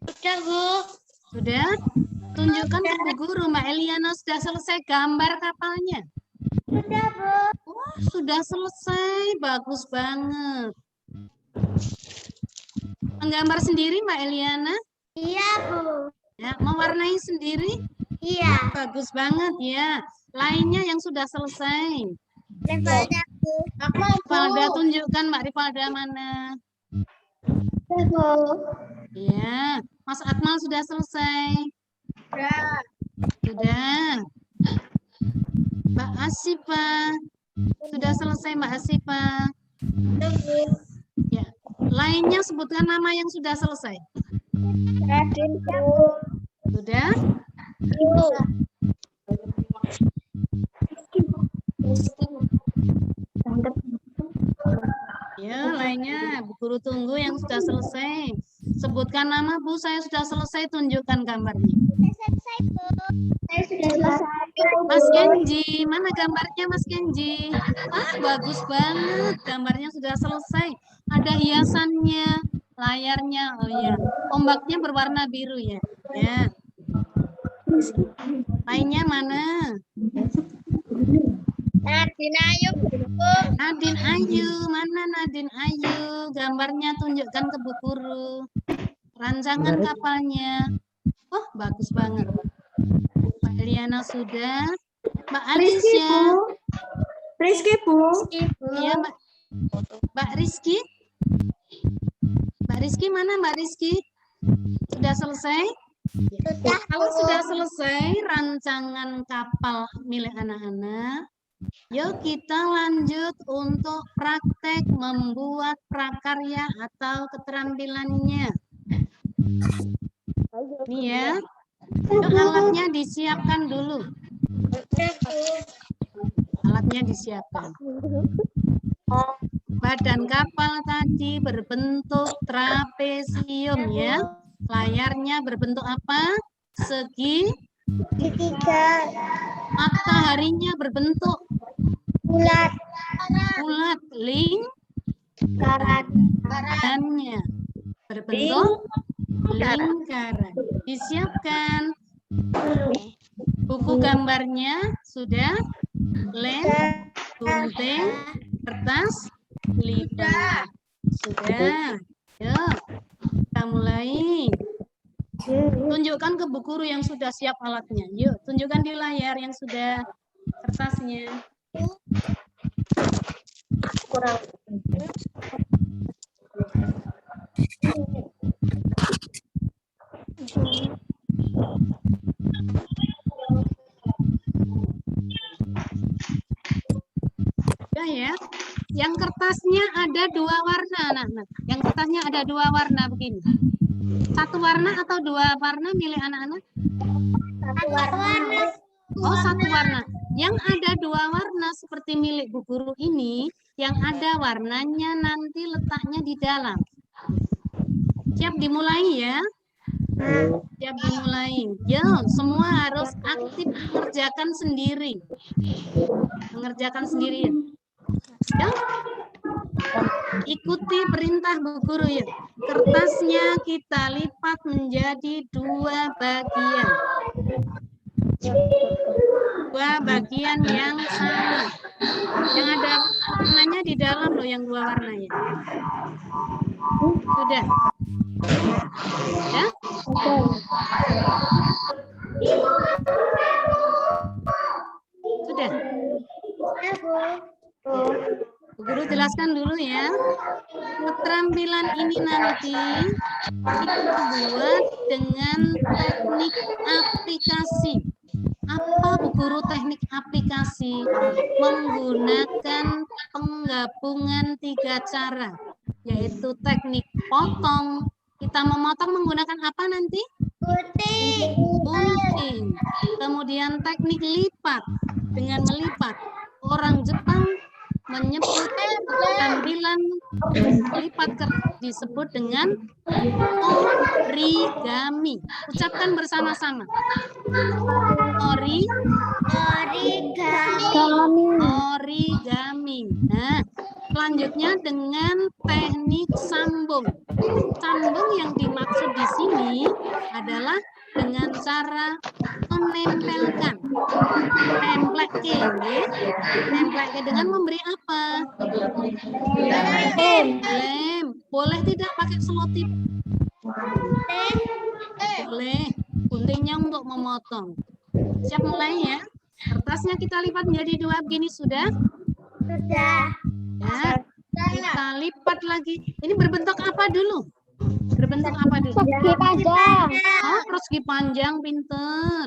Sudah, Bu.
Sudah? Tunjukkan ke Bu Guru, Mbak Eliana sudah selesai gambar kapalnya.
Sudah, Bu.
Wah, sudah selesai. Bagus banget. Menggambar sendiri Mbak Eliana?
Iya, Bu.
Ya, mewarnai sendiri?
Iya.
Bagus banget ya. Lainnya yang sudah selesai.
Levelnya, Bu.
Rifalda, tunjukkan Mbak Rifalda mana?
Bu.
Ya, Mas Akmal sudah selesai. Sudah. Mbak Asifa. Sudah selesai Mbak Asifa. Ya. Lainnya sebutkan nama yang sudah selesai.
Raden, Bu.
Sudah? Ya, lainnya Bu Guru tunggu yang sudah selesai. Sebutkan nama Bu, saya sudah selesai, tunjukkan gambarnya.
Selesai, Bu. Saya sudah selesai.
Mas Kenji, mana gambarnya Mas Kenji? Ah, bagus banget, gambarnya sudah selesai. Ada hiasannya, layarnya, oh ya, ombaknya berwarna biru ya. Ya. Lainnya mana?
Nadine Ayu, Bu.
Nadine Ayu, mana Nadine Ayu? Gambarnya tunjukkan ke Bu Guru. Rancangan kapalnya. Oh, bagus banget. Mbak Eliana sudah. Mbak Alicia.
Rizky, Bu.
Iya, Mbak Rizky. Mbak Rizky mana Mbak Rizky? Sudah selesai? Ya. Kalau sudah selesai rancangan kapal milik anak-anak, yuk kita lanjut untuk praktek membuat prakarya atau keterampilannya. Ini ya. Yuk, alatnya disiapkan dulu. Alatnya disiapkan. Badan kapal tadi berbentuk trapesium ya. Layarnya berbentuk apa? Segi.
Tiga.
Mataharinya berbentuk
Bulat.
bulat. Lingkarannya berbentuk lingkaran. Disiapkan. Buku gambarnya sudah. Lem, gunting, kertas, lipat. Sudah. Yuk, kita mulai. Tunjukkan ke Bu Guru yang sudah siap alatnya. Yuk, tunjukkan di layar yang sudah kertasnya.
Kurang.
Sudah ya. Yang kertasnya ada dua warna, anak-anak. Yang kertasnya ada dua warna begini. Satu warna atau dua warna milik anak-anak?
Satu warna.
Oh, satu warna. Yang ada dua warna seperti milik Bu Guru ini, yang ada warnanya nanti letaknya di dalam. Siap dimulai ya? Siap dimulai. Yo, semua harus aktif mengerjakan sendiri. Mengerjakan sendiri. Ya? Ikuti perintah Bu Guru ya. Kertasnya kita lipat menjadi dua bagian. Dua bagian yang sama. Yang ada warnanya di dalam loh, yang dua warnanya. Sudah. Ya? Sudah. Bu Guru jelaskan dulu ya. Keterampilan ini nanti kita buat dengan teknik aplikasi. Apa Bu Guru teknik aplikasi? Menggunakan penggabungan 3 cara, yaitu teknik potong. Kita memotong menggunakan apa nanti? Gunting. Kemudian teknik lipat, dengan melipat. Orang Jepang menyebut keterampilan lipat disebut dengan origami. Ucapkan bersama-sama. Origami. Nah, selanjutnya dengan teknik sambung. Sambung yang dimaksud di sini adalah dengan cara menempelkan. Template, template dengan memberi apa? Lem. Boleh tidak pakai selotip? Boleh. Guntingnya untuk memotong. Siap mulai ya? Kertasnya kita lipat menjadi 2 begini sudah?
Sudah.
Ya. Kita lipat lagi. Ini berbentuk apa dulu? Berbentuk apa dulu?
Persegi panjang.
Oh, persegi panjang, pinter.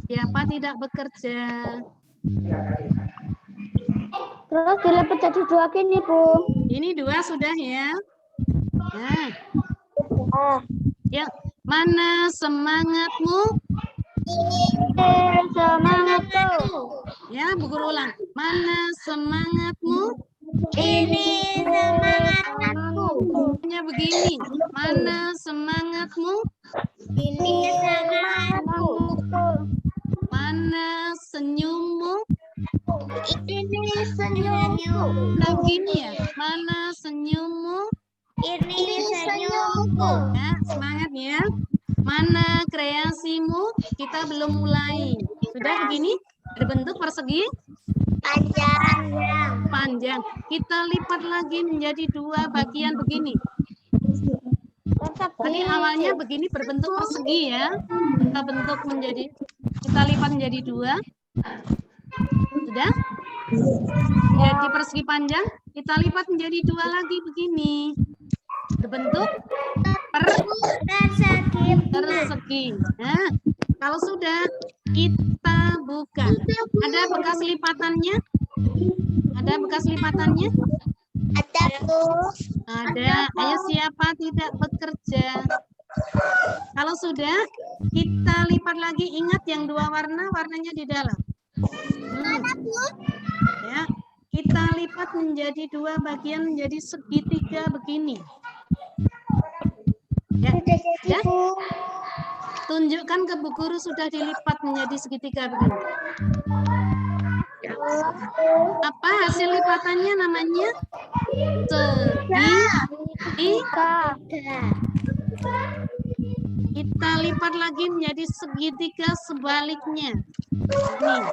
Siapa tidak bekerja?
Terus dilipat jadi 2 gini, Bu.
Ini 2 sudah ya. Nah,
Ah.
ya. Mana semangatmu?
Semangatku.
Ya, Bu Guru ulang. Mana semangatmu?
Ini semangatku.
Hanya begini. Mana semangatmu?
Ini semangatku.
Mana senyummu?
Ini senyumku.
Nah, begini ya. Mana senyummu?
Ini senyumku.
Ya, semangat ya. Mana kreasimu? Kita belum mulai. Sudah begini? Berbentuk persegi
Panjang.
panjang. Kita lipat lagi menjadi 2 bagian begini. Tadi awalnya begini berbentuk persegi ya. Kita lipat menjadi 2. Sudah? Jadi persegi panjang, kita lipat menjadi 2 lagi begini. Berbentuk persegi. Nah, kalau sudah kita buka. Ada bekas lipatannya? Ada bekas lipatannya?
Ada, Bu.
Ada. Ayo siapa tidak bekerja? Kalau sudah, kita lipat lagi. Ingat yang 2 warna, warnanya di dalam. Ya, kita lipat menjadi 2 bagian menjadi segitiga begini. Ya, ya. Tunjukkan ke Bu Guru sudah dilipat menjadi segitiga begini. Apa hasil lipatannya namanya? Segitiga. Kita lipat lagi menjadi segitiga sebaliknya. Nih.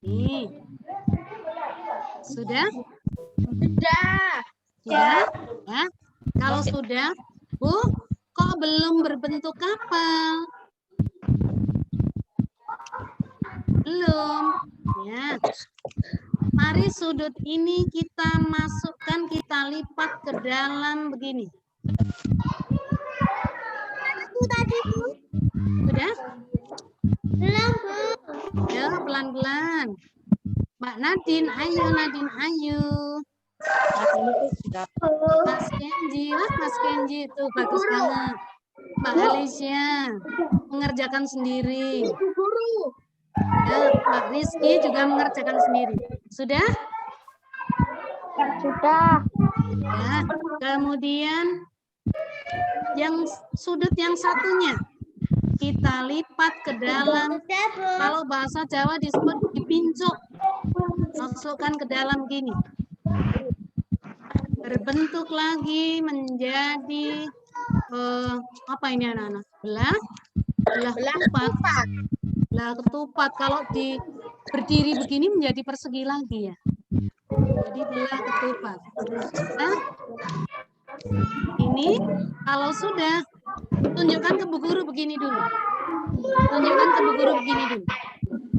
Nih. Sudah?
Sudah.
Ya, ya. Kalau sudah, Bu, kok belum berbentuk kapal? Belum. Ya. Mari sudut ini kita masukkan, kita lipat ke dalam begini.
Tadi, Bu.
Sudah?
Belum, Bu.
Ya, pelan-pelan. Mbak Nadine, ayo Nadine, ayo. Mas Kenji, wah Mas Kenji itu bagus banget. Mbak Alicia mengerjakan sendiri. Ya, Mbak Rizky juga mengerjakan sendiri. Sudah?
Sudah.
Ya. Kemudian yang sudut yang satunya kita lipat ke dalam.
Sudah, Bu.
Kalau bahasa Jawa disebut dipincuk. Masukkan ke dalam gini. Berbentuk lagi menjadi apa ini anak-anak? Belah ketupat. Belah ketupat. Kalau berdiri begini menjadi persegi lagi ya. Jadi belah ketupat. Nah, ini kalau sudah tunjukkan ke Bu Guru begini dulu. Tunjukkan ke Bu Guru begini dulu.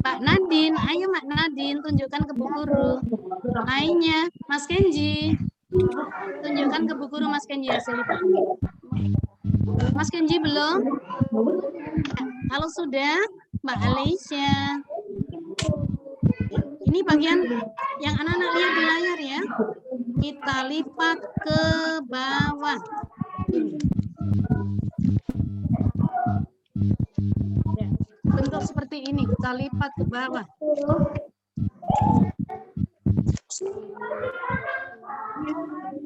Pak Nadine, ayo Mak Nadine tunjukkan ke Bu Guru. Lainnya, Mas Kenji. Tunjukkan ke Bu Guru Mas Kenji hasil lipatnya. Mas Kenji belum? Kalau sudah, Mbak Alicia. Ini bagian yang anak-anak lihat di layar ya. Kita lipat ke bawah. Ya, bentuk seperti ini kita lipat ke bawah.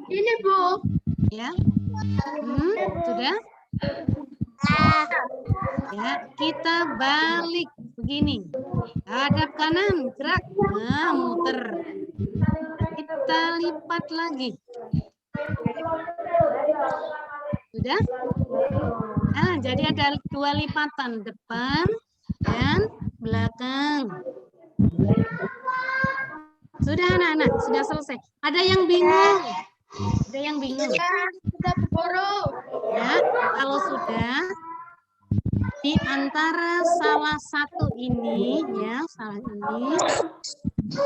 Ini, Bu.
Ya, sudah. Ya, kita balik begini. Hadap kanan, gerak. Nah, muter. Kita lipat lagi. Sudah? Nah, jadi ada 2 lipatan, depan dan belakang. Sudah anak-anak, sudah selesai. Ada yang bingung? Ada yang bingung?
Sudah guru.
Ya, kalau sudah di antara salah satu ini ya, salah ini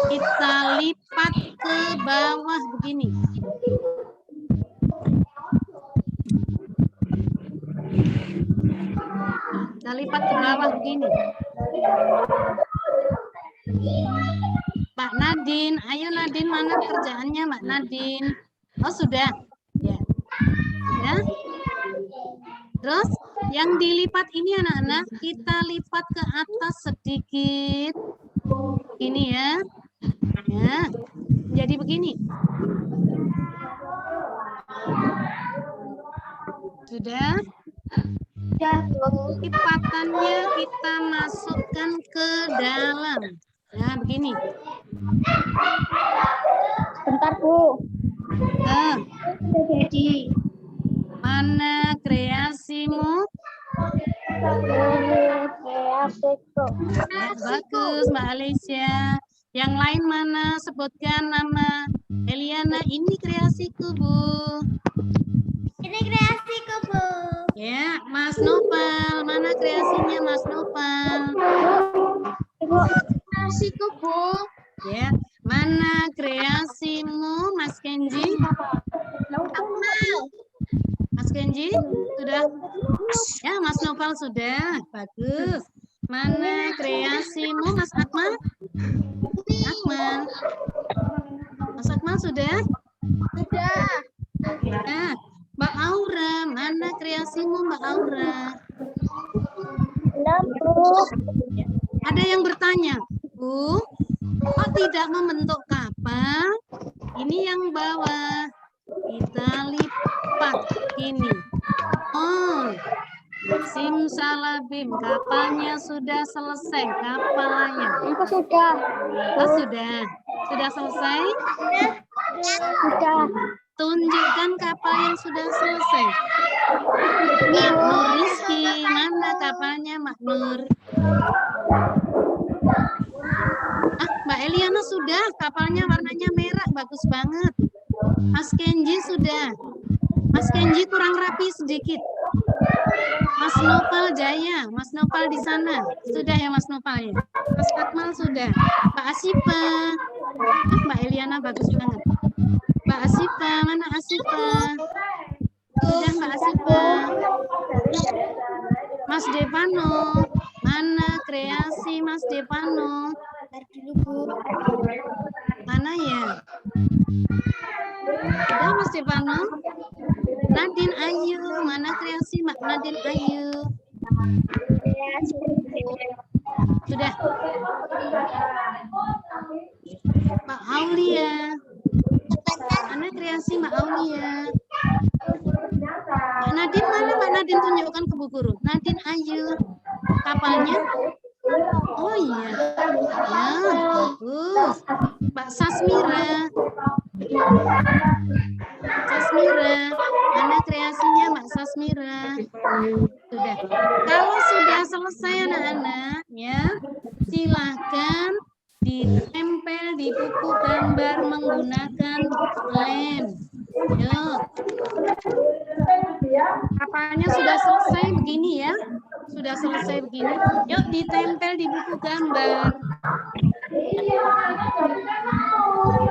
kita lipat ke bawah begini. Kita lipat ke bawah begini. Mbak Nadine, ayo Nadine, mana kerjaannya Mbak Nadine? Oh sudah, ya. Ya. Terus yang dilipat ini anak-anak kita lipat ke atas sedikit, ini ya. Ya, jadi begini. Sudah. Lipatannya kita masukkan ke dalam. Nah, begini.
Bentar, Bu.
Jadi, mana kreasimu? Ya, bagus, Mbak Alicia. Yang lain mana? Sebutkan nama. Eliana, ini kreasiku, Bu.
Ini kreasiku, Bu.
Ya, Mas Nopal. Mana kreasinya, Mas Nopal?
Kreasiku, Bu.
Ya, mana kreasimu, Mas Kenji? Mas Kenji, sudah? Ya, Mas Nopal sudah. Bagus. Mana kreasimu, Mas Akmal? Akmal. Mas Akmal sudah?
Sudah.
Ya, Mbak Aura. Mana kreasimu, Mbak Aura?
Sudah, Bu.
Ada yang bertanya, Bu, kok tidak membentuk kapal? Ini yang bawah. Kita lipat ini. Oh, simsalabim, kapalnya sudah selesai, kapalnya.
Aku sudah.
Oh, sudah. Sudah selesai?
Sudah.
Tunjukkan kapal yang sudah selesai. Maknur Rizky, mana kapalnya Maknur? Ah, Mbak Eliana sudah, kapalnya warnanya merah, bagus banget. Mas Kenji sudah. Mas Kenji kurang rapi sedikit. Mas Nopal Jaya, Mas Nopal di sana. Sudah ya Mas Nopal ya. Mas Akmal sudah. Mbak Asipa. Ah, Mbak Eliana bagus banget. Mbak Asipa, mana Asipa? Sudah Mbak Asipa. Mas Depano, mana kreasi Mas Depano? Mana ya? Sudah Mas Depano? Nadine Ayu, mana kreasi Mbak Nadine Ayu? Sudah. Mbak Aulia. Mana kreasi Mbak Aulia? Mbak Nadine mana? Mbak Nadine tunjukkan ke Bu Guru. Nadine Ayu. Kapalnya? Oh iya. Ya, bagus. Mbak Sasmira. Sasmira. Mana kreasinya Mbak Sasmira? Sudah. Kalau sudah selesai anak-anak, ya, silakan ditempel di buku gambar menggunakan lem. Yuk. Kapalnya sudah selesai begini ya. Sudah selesai begini. Yuk ditempel di buku gambar.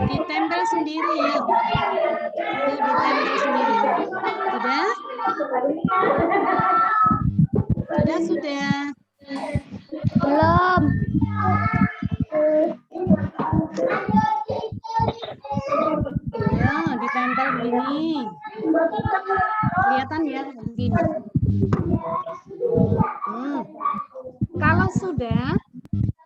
Ditempel sendiri ya. Yuk ditempel sendiri. Sudah? Sudah.
Belum.
Ya, ditempel begini. Kelihatan ya begini. Kalau sudah,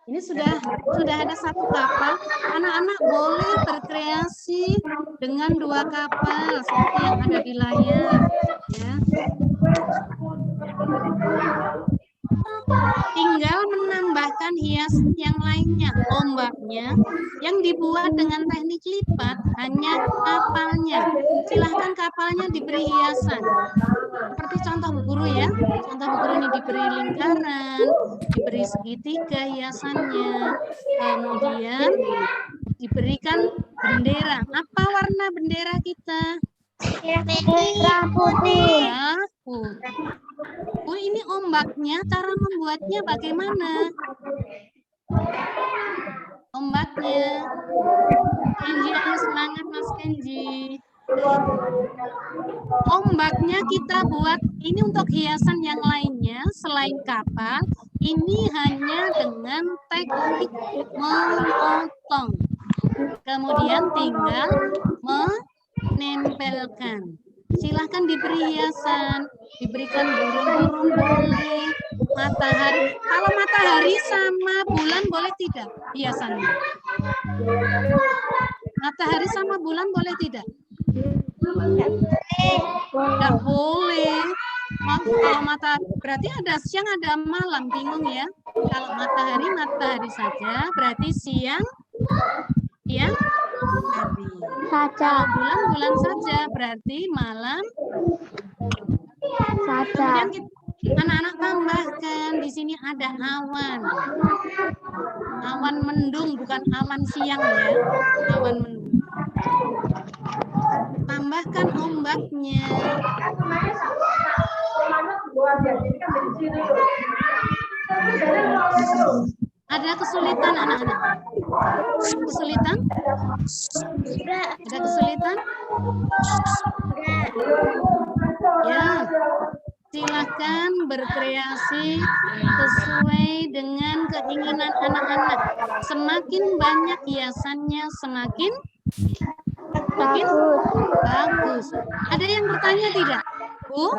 ini sudah ada satu kapal. Anak-anak boleh berkreasi dengan dua kapal seperti yang ada di layar. Ya. Tinggal menambahkan hiasan yang lainnya. Ombaknya yang dibuat dengan teknik lipat hanya kapalnya. Silahkan kapalnya diberi hiasan. Seperti contoh Bu Guru ya. Contoh Bu Guru ini diberi lingkaran, diberi segitiga hiasannya. Kemudian diberikan bendera. Apa warna bendera kita?
Merah putih.
Ya, Bu, ini ombaknya, cara membuatnya bagaimana? Ombaknya. Kenji, ayo semangat Mas Kenji. Ombaknya kita buat, ini untuk hiasan yang lainnya selain kapal, ini hanya dengan teknik memotong. Kemudian tinggal menempelkan. Silahkan diberi hiasan, diberikan burung-burung boleh, matahari. Kalau matahari sama bulan boleh tidak hiasannya? Matahari sama bulan boleh tidak? Tidak boleh. Kalau matahari berarti ada siang ada malam, bingung ya. Kalau matahari saja, berarti siang hari. Kalau bulan saja, berarti malam saja. Kemudian anak-anak tambahkan di sini ada awan. Awan mendung, bukan awan siang ya. Awan mendung. Tambahkan ombaknya. Ada kesulitan anak-anak? Kesulitan? Ada kesulitan? Ya. Silahkan berkreasi sesuai dengan keinginan anak-anak. Semakin banyak hiasannya, semakin bagus. Ada yang bertanya tidak? Bu,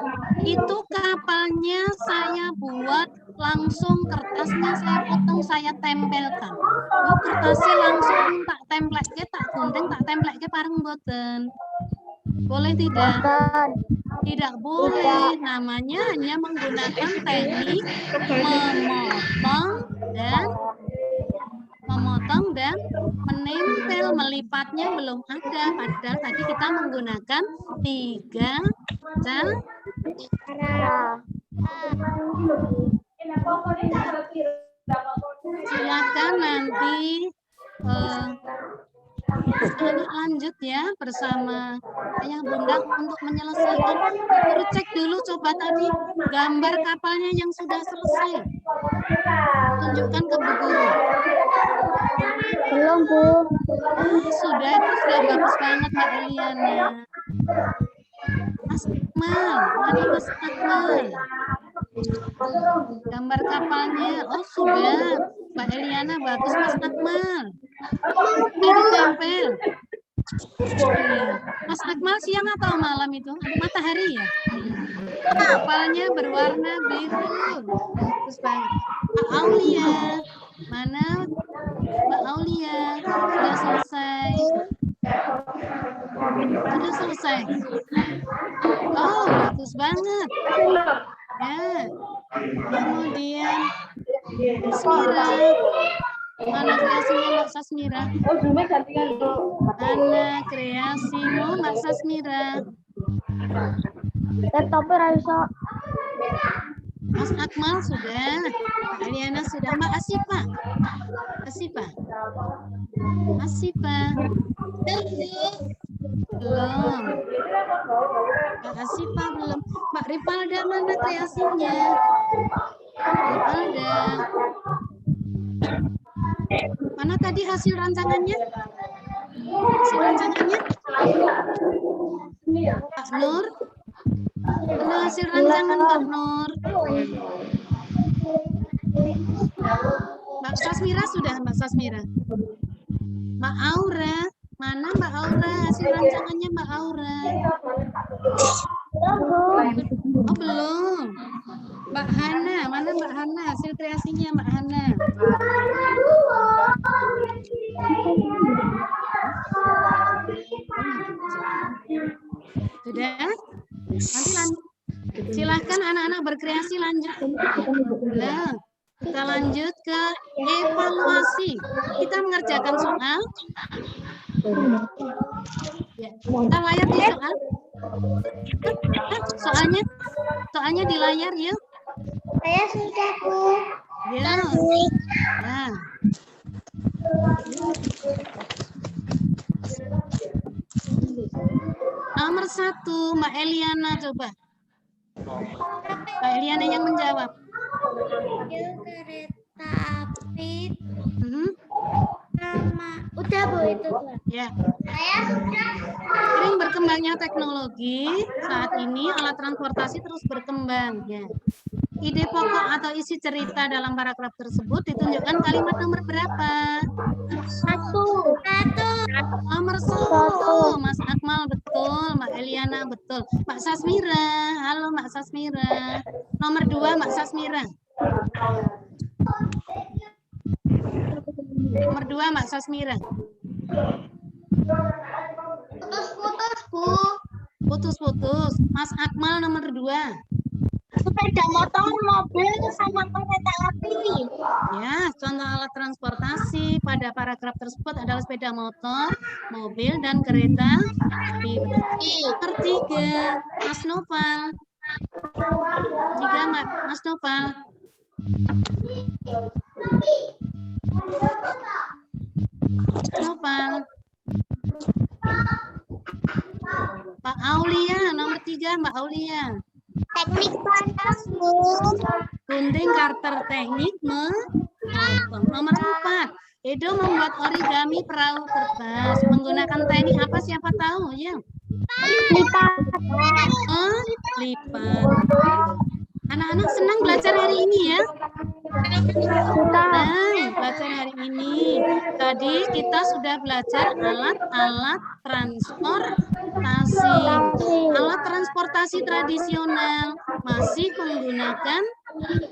itu kapalnya saya buat langsung, kertasnya saya potong, saya tempelkan. Bu, kertasnya langsung tak template, tak gunting, tak template bareng boten. Boleh tidak? Tidak boleh. Namanya hanya menggunakan teknik memotong dan menempel. Melipatnya belum ada. Padahal tadi kita menggunakan 3 cara. Silakan nanti lanjut ya bersama ayah bunda untuk menyelesaikan. Guru cek dulu coba tadi gambar kapalnya yang sudah selesai. Tunjukkan ke Bu Guru.
Belum, Bu.
Sudah, itu sudah bagus banget Mbak Eliana. Mas Akmal, mana Mas Akmal? Gambar kapalnya, oh sudah. Mbak Eliana bagus, Mas Akmal. Ini tempel. Mas Akmal siang atau malam itu? Matahari ya? Kapalnya berwarna biru. Terus Pak Aulia. Mana Mbak Aulia? Sudah selesai. Sudah selesai. Oh, bagus banget. Ya. Kemudian Sasmira. Mana kreasinya Mbak Sasmira? Mana kreasimu Mbak Sasmira?
Laptopnya Raisa.
Mas Akmal sudah, Mbak Eliana sudah, Mbak Asifa. Belum. Mbak Asifa belum. Mbak Ripalda mana kreasinya? Ripalda. Mana tadi hasil rancangannya? Pak Nur? Mana hasil rancangan Pak Nur? Mbak Sasmira sudah, Mbak Sasmira. Mbak Aura, mana Mbak Aura hasil rancangannya Mbak Aura? Oh belum. Mbak Hana, mana Mbak Hana hasil kreasinya Mbak Hana? Sudah? Nanti lanjut. Silahkan anak-anak berkreasi lanjut. Nah, Kita lanjut ke evaluasi. Kita mengerjakan soal. Ya, kita layar di soal. Soalnya di layar yuk.
Saya sudah, Bu.
Ya. Nah. Nomor 1, Mbak Eliana coba. Mbak Eliana yang menjawab.
Kereta api
Hmm?
sama. Udah, Bu, itu, Bu.
Ya.
Saya sudah.
Sering berkembangnya teknologi, saat ini alat transportasi terus berkembang. Ya. Ide pokok atau isi cerita dalam paragraf tersebut ditunjukkan kalimat nomor berapa?
1.
Nomor 1, Mas Akmal betul, Mbak Eliana betul. Mbak Sasmira, halo Mbak Sasmira. Nomor 2, Mbak Sasmira. Nomor 2, Mbak Sasmira.
Putus-putus, Bu.
Putus-putus. Mas Akmal nomor 2.
Sepeda motor, mobil, sama kereta api.
Ya, contoh alat transportasi pada paragraf tersebut adalah sepeda motor, mobil, dan kereta api. Nomor 3, Mas Noval. 3, Mas Noval. Noval. Pak Aulia, nomor 3, Mbak Aulia.
Teknik panas, Bu.
Gunting karter teknik Nomor 4, Edo membuat origami perahu kertas menggunakan teknik apa, siapa tahu ya?
Lipat.
Lipat. Anak-anak senang belajar hari ini ya? Senang belajar hari ini. Tadi kita sudah belajar alat-alat transportasi. Alat transportasi tradisional masih menggunakan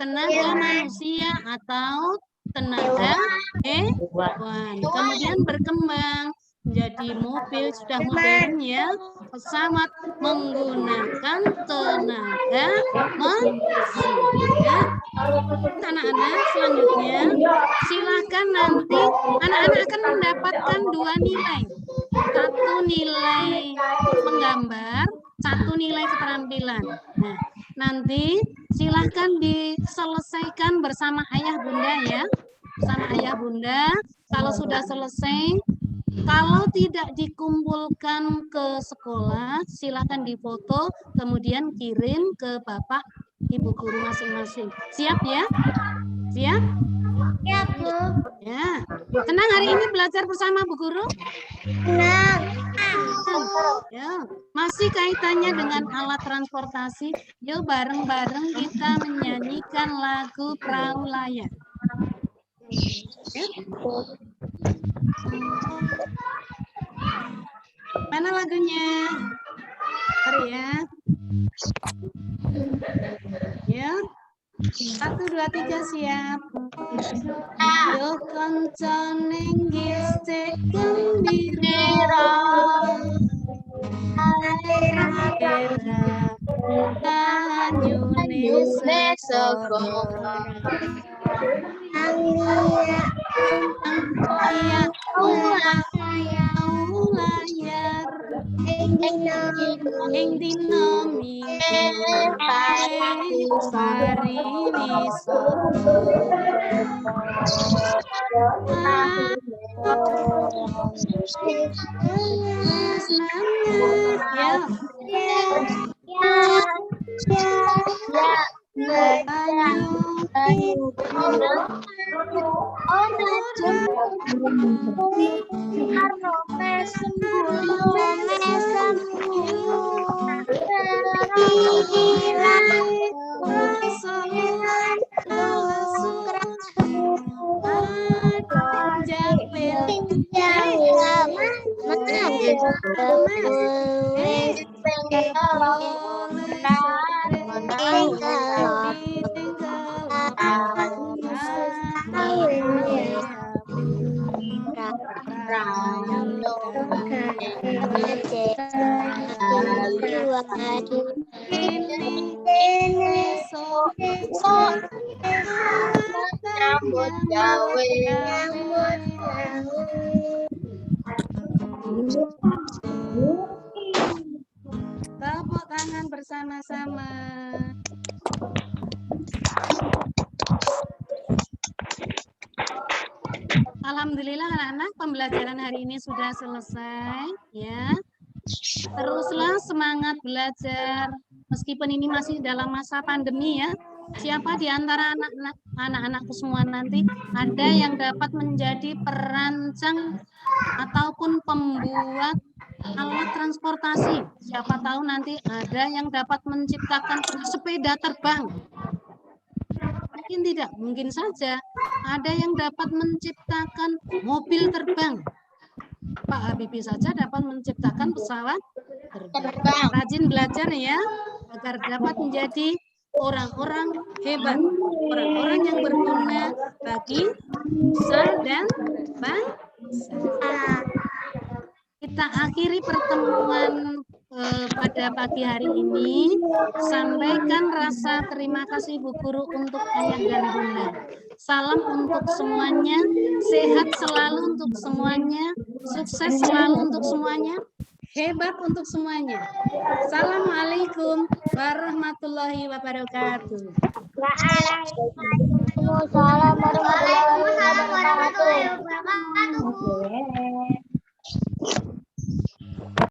tenaga manusia atau tenaga hewan. Kemudian berkembang menjadi mobil, sudah modern ya. Pesawat menggunakan tenaga mesin. Ya. Anak-anak selanjutnya silakan nanti anak-anak akan mendapatkan 2 nilai. 1 nilai menggambar, 1 nilai keterampilan. Nah, nanti silahkan diselesaikan bersama ayah bunda ya. Bersama ayah bunda. Kalau sudah selesai, kalau tidak dikumpulkan ke sekolah, silahkan difoto, kemudian kirim ke Bapak Ibu guru masing-masing. Siap ya? Siap?
Siap, Bu.
Ya. Senang hari ini belajar bersama Bu Guru?
Senang.
Ya. Masih kaitannya dengan alat transportasi. Yuk bareng-bareng kita menyanyikan lagu Perahu Layar. Ya. Mana lagunya? Mari ya. Ya. 1, 2, 3 siap. Yo kanca nenggis cek gembira. Anyune saka Anglia layar ing dina pari wiso
Nyambut gawe.
Tepuk tangan bersama-sama. Alhamdulillah anak-anak, pembelajaran hari ini sudah selesai ya. Teruslah semangat belajar meskipun ini masih dalam masa pandemi ya. Siapa di antara anak-anakku semua nanti ada yang dapat menjadi perancang ataupun pembuat alat transportasi. Siapa tahu nanti ada yang dapat menciptakan sepeda terbang. Mungkin tidak, mungkin saja ada yang dapat menciptakan mobil terbang. Pak Habibie saja dapat menciptakan pesawat terbang. Rajin belajar ya, agar dapat menjadi orang-orang hebat, orang-orang yang berguna bagi nusa dan bangsa. Kita akhiri pertemuan pada pagi hari ini. Sampaikan rasa terima kasih Bu Guru untuk ayah dan bunda. Salam untuk semuanya, sehat selalu untuk semuanya, sukses selalu untuk semuanya, hebat untuk semuanya. Assalamualaikum warahmatullahi wabarakatuh.
Waalaikumsalam warahmatullahi wabarakatuh.